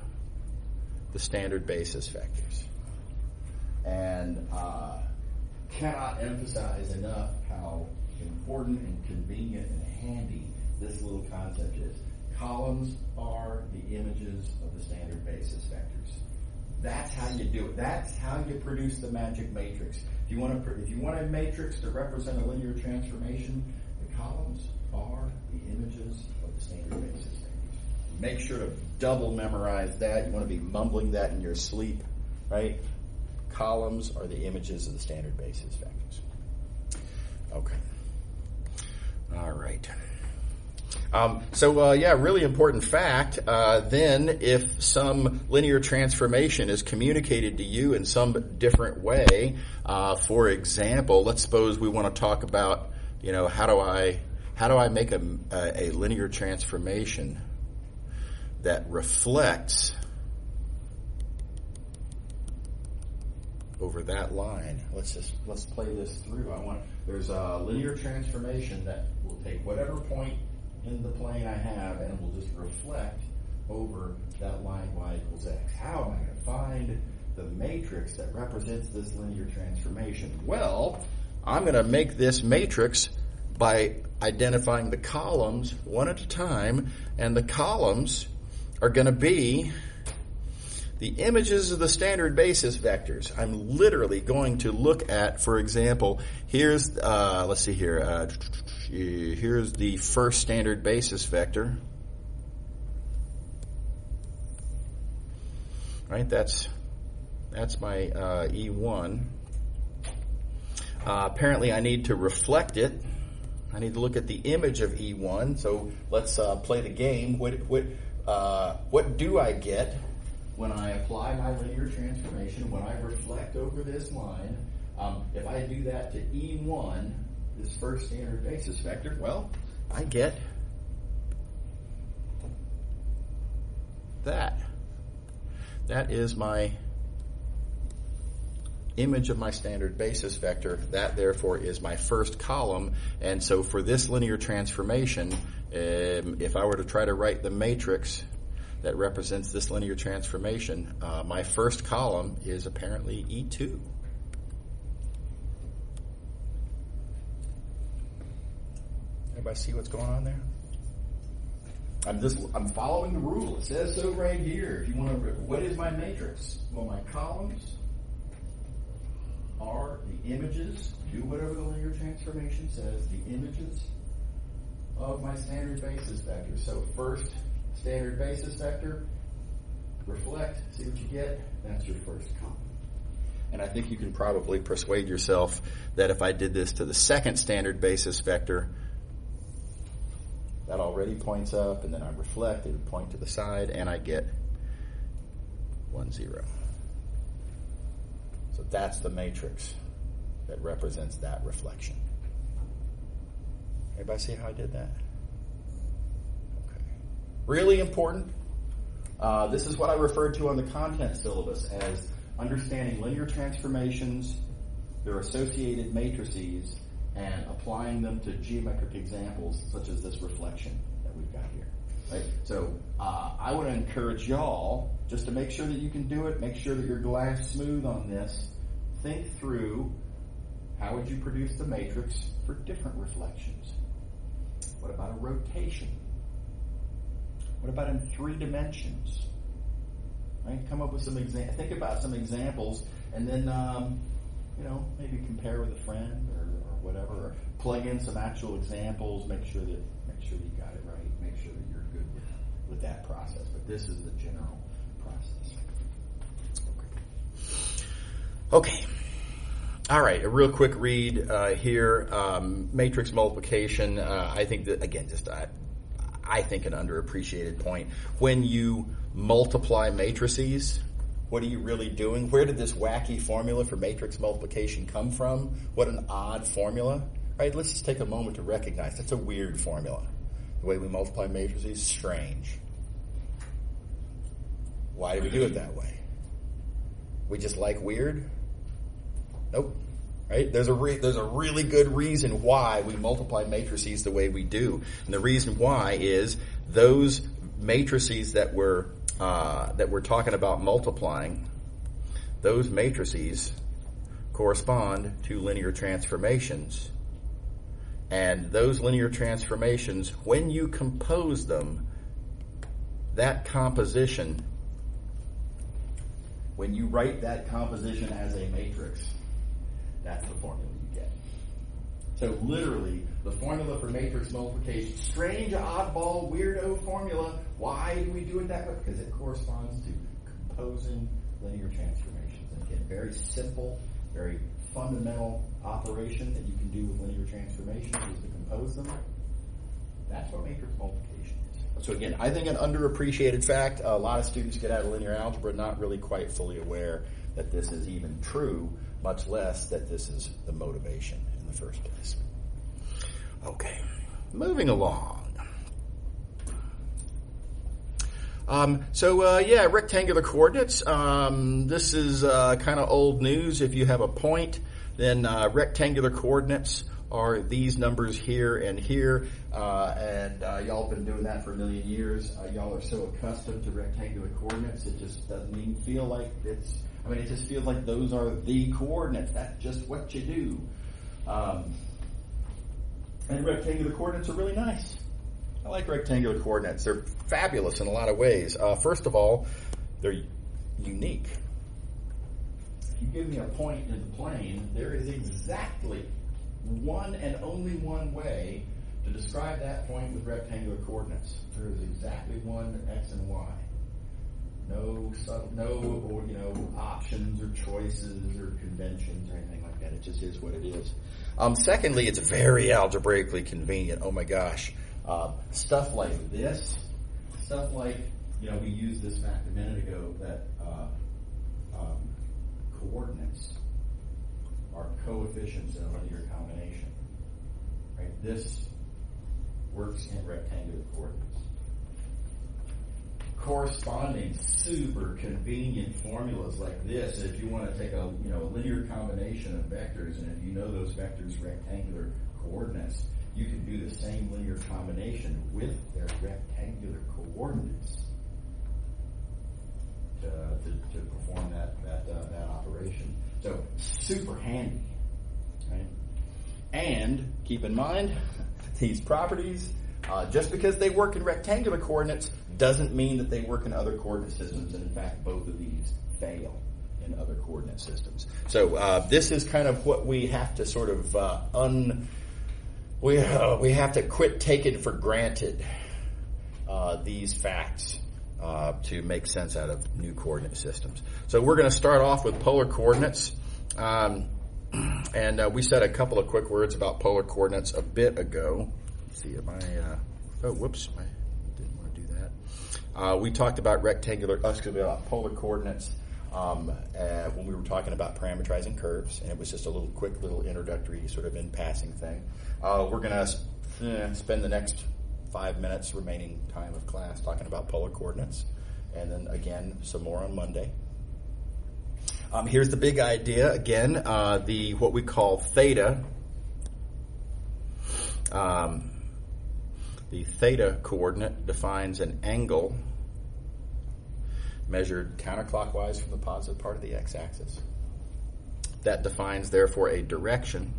the standard basis vectors. And cannot emphasize enough how important and convenient and handy this little concept is. Columns are the images of the standard basis vectors. That's how you do it. That's how you produce the magic matrix. If you want a matrix to represent a linear transformation, the columns are the images of the standard basis vectors. Make sure to double memorize that. You want to be mumbling that in your sleep, right? Columns are the images of the standard basis vectors. Okay. All right. Really important fact. Then if some linear transformation is communicated to you in some different way, for example, let's suppose we want to talk about, how do I make a linear transformation that reflects over that line. Let's play this through. There's a linear transformation that will take whatever point in the plane I have and will just reflect over that line y equals x. How am I going to find the matrix that represents this linear transformation? Well, I'm going to make this matrix by identifying the columns one at a time, and the columns are going to be the images of the standard basis vectors. I'm literally going to look at, for example, here's, let's see here, here's the first standard basis vector. Right, that's my E1. Apparently I need to reflect it. I need to look at the image of E1. So let's play the game. What do I get when I apply my linear transformation, when I reflect over this line? If I do that to E1, this first standard basis vector, well, I get that. That is my image of my standard basis vector. That, therefore, is my first column. And so for this linear transformation, if I were to try to write the matrix that represents this linear transformation, my first column is apparently E2. Everybody see what's going on there? I'm following the rule. It says so right here. If you want to, what is my matrix? Well, my columns are the images. Do whatever the linear transformation says. The images of my standard basis vector. So first standard basis vector, reflect, see what you get. That's your first column. And I think you can probably persuade yourself that if I did this to the second standard basis vector, that already points up, and then I reflect, it would point to the side, and I get 1, 0. So that's the matrix that represents that reflection. Everybody see how I did that? Okay. Really important. This is what I referred to on the content syllabus as understanding linear transformations, their associated matrices, and applying them to geometric examples such as this reflection that we've got here. Right? So I want to encourage y'all just to make sure that you can do it, make sure that your glass smooth on this. Think through how would you produce the matrix for different reflections. What about a rotation? What about in 3 dimensions? Right? Come up with some think about some examples, and then maybe compare with a friend or whatever, or plug in some actual examples. Make sure you got it right. Make sure that you're good with that process. But this is the general process. Okay. All right, a real quick read here. Matrix multiplication, I think that, again, I think an underappreciated point. When you multiply matrices, what are you really doing? Where did this wacky formula for matrix multiplication come from? What an odd formula. Right, let's just take a moment to recognize that's a weird formula. The way we multiply matrices, strange. Why do we do it that way? We just like weird? Nope. Right? There's a really good reason why we multiply matrices the way we do. And the reason why is those matrices that we're talking about multiplying, those matrices correspond to linear transformations. And those linear transformations, when you compose them, that composition, when you write that composition as a matrix, that's the formula you get. So literally, the formula for matrix multiplication, strange, oddball, weirdo formula. Why do we do it that way? Because it corresponds to composing linear transformations. And again, very simple, very fundamental operation that you can do with linear transformations is to compose them. That's what matrix multiplication is. So again, I think an underappreciated fact. A lot of students get out of linear algebra not really quite fully aware that this is even true, much less that this is the motivation in the first place. Okay, moving along. Rectangular coordinates. This is kind of old news. If you have a point, then rectangular coordinates are these numbers here and here. Y'all have been doing that for a million years. Y'all are so accustomed to rectangular coordinates, it just doesn't even feel like it just feels like those are the coordinates. That's just what you do. And rectangular coordinates are really nice. I like rectangular coordinates. They're fabulous in a lot of ways. First of all, they're unique. If you give me a point in the plane, there is exactly one and only one way to describe that point with rectangular coordinates. There is exactly one x and y. No options or choices or conventions or anything like that. It just is what it is. Secondly, it's very algebraically convenient. Oh my gosh. Stuff like this, stuff like, we used this fact a minute ago that coordinates are coefficients in a linear combination. Right? This works in rectangular coordinates. Corresponding super convenient formulas like this, if you want to take a linear combination of vectors, and if you know those vectors rectangular coordinates, you can do the same linear combination with their rectangular coordinates to perform that operation. So super handy, right? And keep in mind these properties. Just because they work in rectangular coordinates doesn't mean that they work in other coordinate systems. And in fact, both of these fail in other coordinate systems. So this is kind of what we have to sort of we have to quit taking for granted these facts to make sense out of new coordinate systems. So we're going to start off with polar coordinates. And we said a couple of quick words about polar coordinates a bit ago. Let's see, I didn't want to do that. We talked about about polar coordinates when we were talking about parameterizing curves, and it was just a quick little introductory sort of in passing thing. We're going to spend the next 5 minutes remaining time of class talking about polar coordinates, and then again some more on Monday. Here's the big idea again: the what we call theta. The theta coordinate defines an angle measured counterclockwise from the positive part of the x-axis. That defines, therefore, a direction.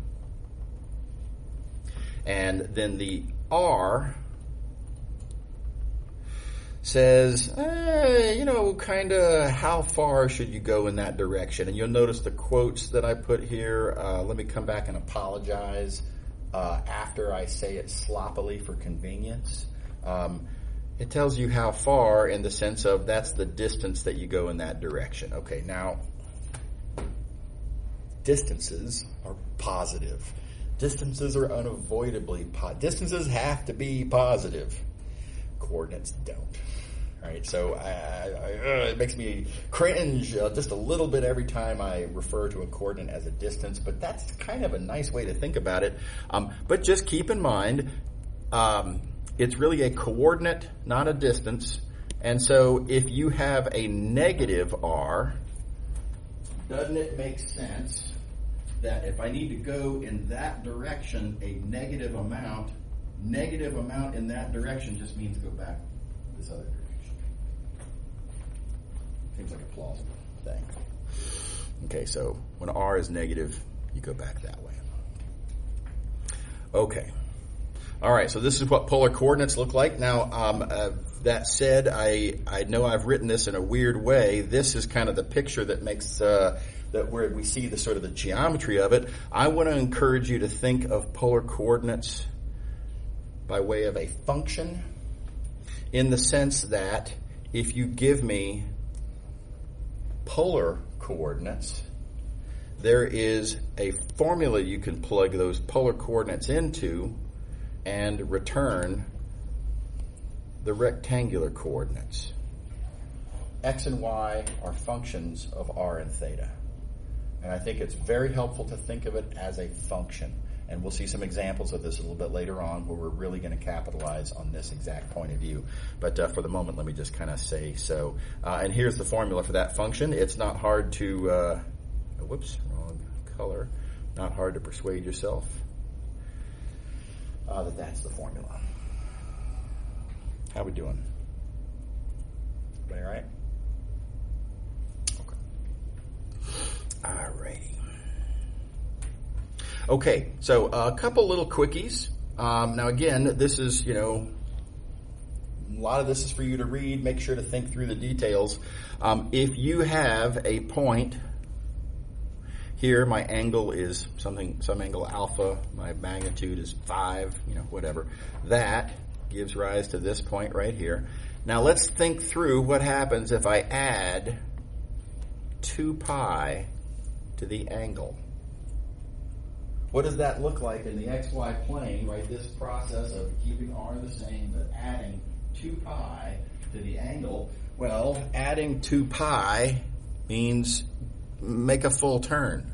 And then the r says, kind of how far should you go in that direction? And you'll notice the quotes that I put here. Let me come back and apologize after I say it sloppily for convenience. It tells you how far in the sense of that's the distance that you go in that direction. Okay, now, distances are positive. Distances are unavoidably distances have to be positive. Coordinates don't. Right, so it makes me cringe just a little bit every time I refer to a coordinate as a distance, but that's kind of a nice way to think about it. But just keep in mind, it's really a coordinate, not a distance. And so if you have a negative r, doesn't it make sense that if I need to go in that direction, a negative amount in that direction just means go back this other direction? Seems like a plausible thing. Okay, so when r is negative, you go back that way. Okay. All right, so this is what polar coordinates look like. Now, that said, I know I've written this in a weird way. This is kind of the picture that makes that where we see the sort of the geometry of it. I want to encourage you to think of polar coordinates by way of a function, in the sense that if you give me polar coordinates, there is a formula you can plug those polar coordinates into and return the rectangular coordinates. X and Y are functions of r and theta. And I think it's very helpful to think of it as a function. And we'll see some examples of this a little bit later on where we're really going to capitalize on this exact point of view. But for the moment, let me just kind of say so. And here's the formula for that function. It's not hard to, whoops, wrong color. Not hard to persuade yourself that that's the formula. How we doing? Everybody all right? Okay. All righty. Okay, so a couple little quickies. Now again, this is, a lot of this is for you to read. Make sure to think through the details. If you have a point here, my angle is some angle alpha, my magnitude is 5, whatever. That gives rise to this point right here. Now let's think through what happens if I add 2 pi to the angle. What does that look like in the xy plane, right? This process of keeping r the same, but adding 2 pi to the angle. Well, adding 2 pi means make a full turn,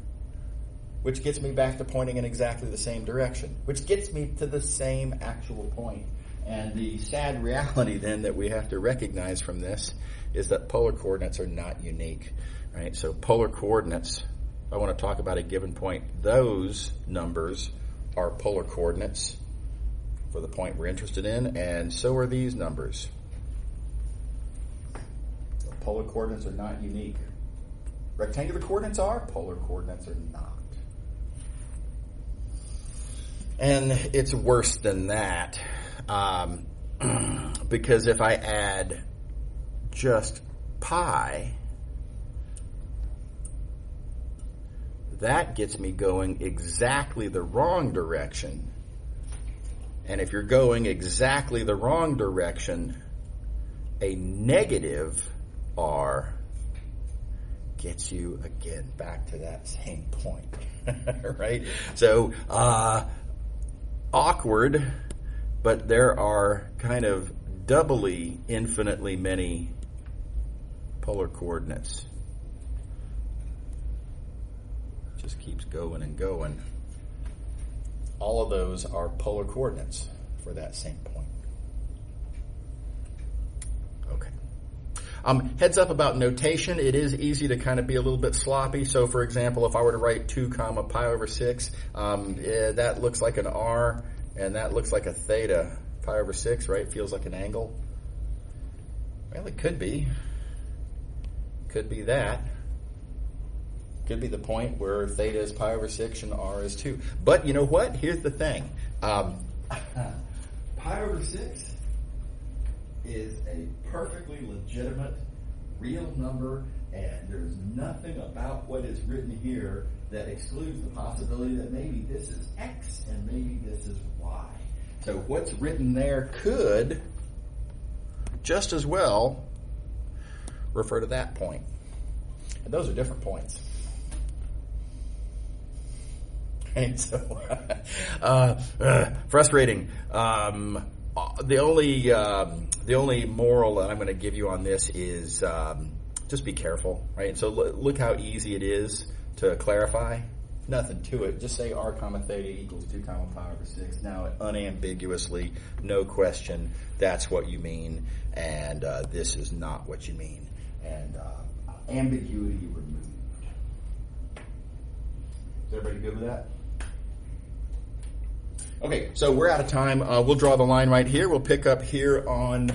which gets me back to pointing in exactly the same direction, which gets me to the same actual point. And the sad reality then that we have to recognize from this is that polar coordinates are not unique, right? So polar coordinates, if I want to talk about a given point, those numbers are polar coordinates for the point we're interested in, and so are these numbers. So polar coordinates are not unique. Rectangular coordinates are, polar coordinates are not. And it's worse than that, because if I add just pi, that gets me going exactly the wrong direction. And if you're going exactly the wrong direction, a negative r gets you again back to that same point, right? So, awkward, but there are kind of doubly infinitely many polar coordinates Just keeps going and going. All of those are polar coordinates for that same point. Okay. Heads up about notation. It is easy to kind of be a little bit sloppy. So, for example, if I were to write 2 comma pi over 6, that looks like an r, and that looks like a theta. Pi over 6, right? Feels like an angle. Well, it could be. Could be that. Could be the point where theta is pi over 6 and r is 2. But you know what? Here's the thing. Pi over 6 is a perfectly legitimate real number, and there's nothing about what is written here that excludes the possibility that maybe this is x and maybe this is y. So what's written there could just as well refer to that point. And those are different points. And so, frustrating. The only moral that I'm going to give you on this is just be careful, right? So look how easy it is to clarify. Nothing to it. Just say r comma theta equals 2 comma pi over 6. Now, unambiguously, no question, that's what you mean, and this is not what you mean. And ambiguity removed. Is everybody good with that? Okay, so we're out of time. We'll draw the line right here. We'll pick up here on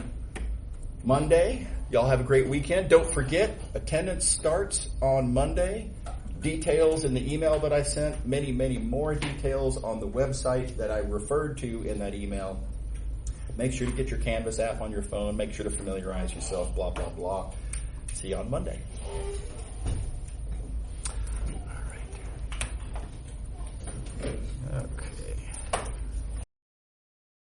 Monday. Y'all have a great weekend. Don't forget, attendance starts on Monday. Details in the email that I sent. Many, many more details on the website that I referred to in that email. Make sure to get your Canvas app on your phone. Make sure to familiarize yourself, blah, blah, blah. See you on Monday.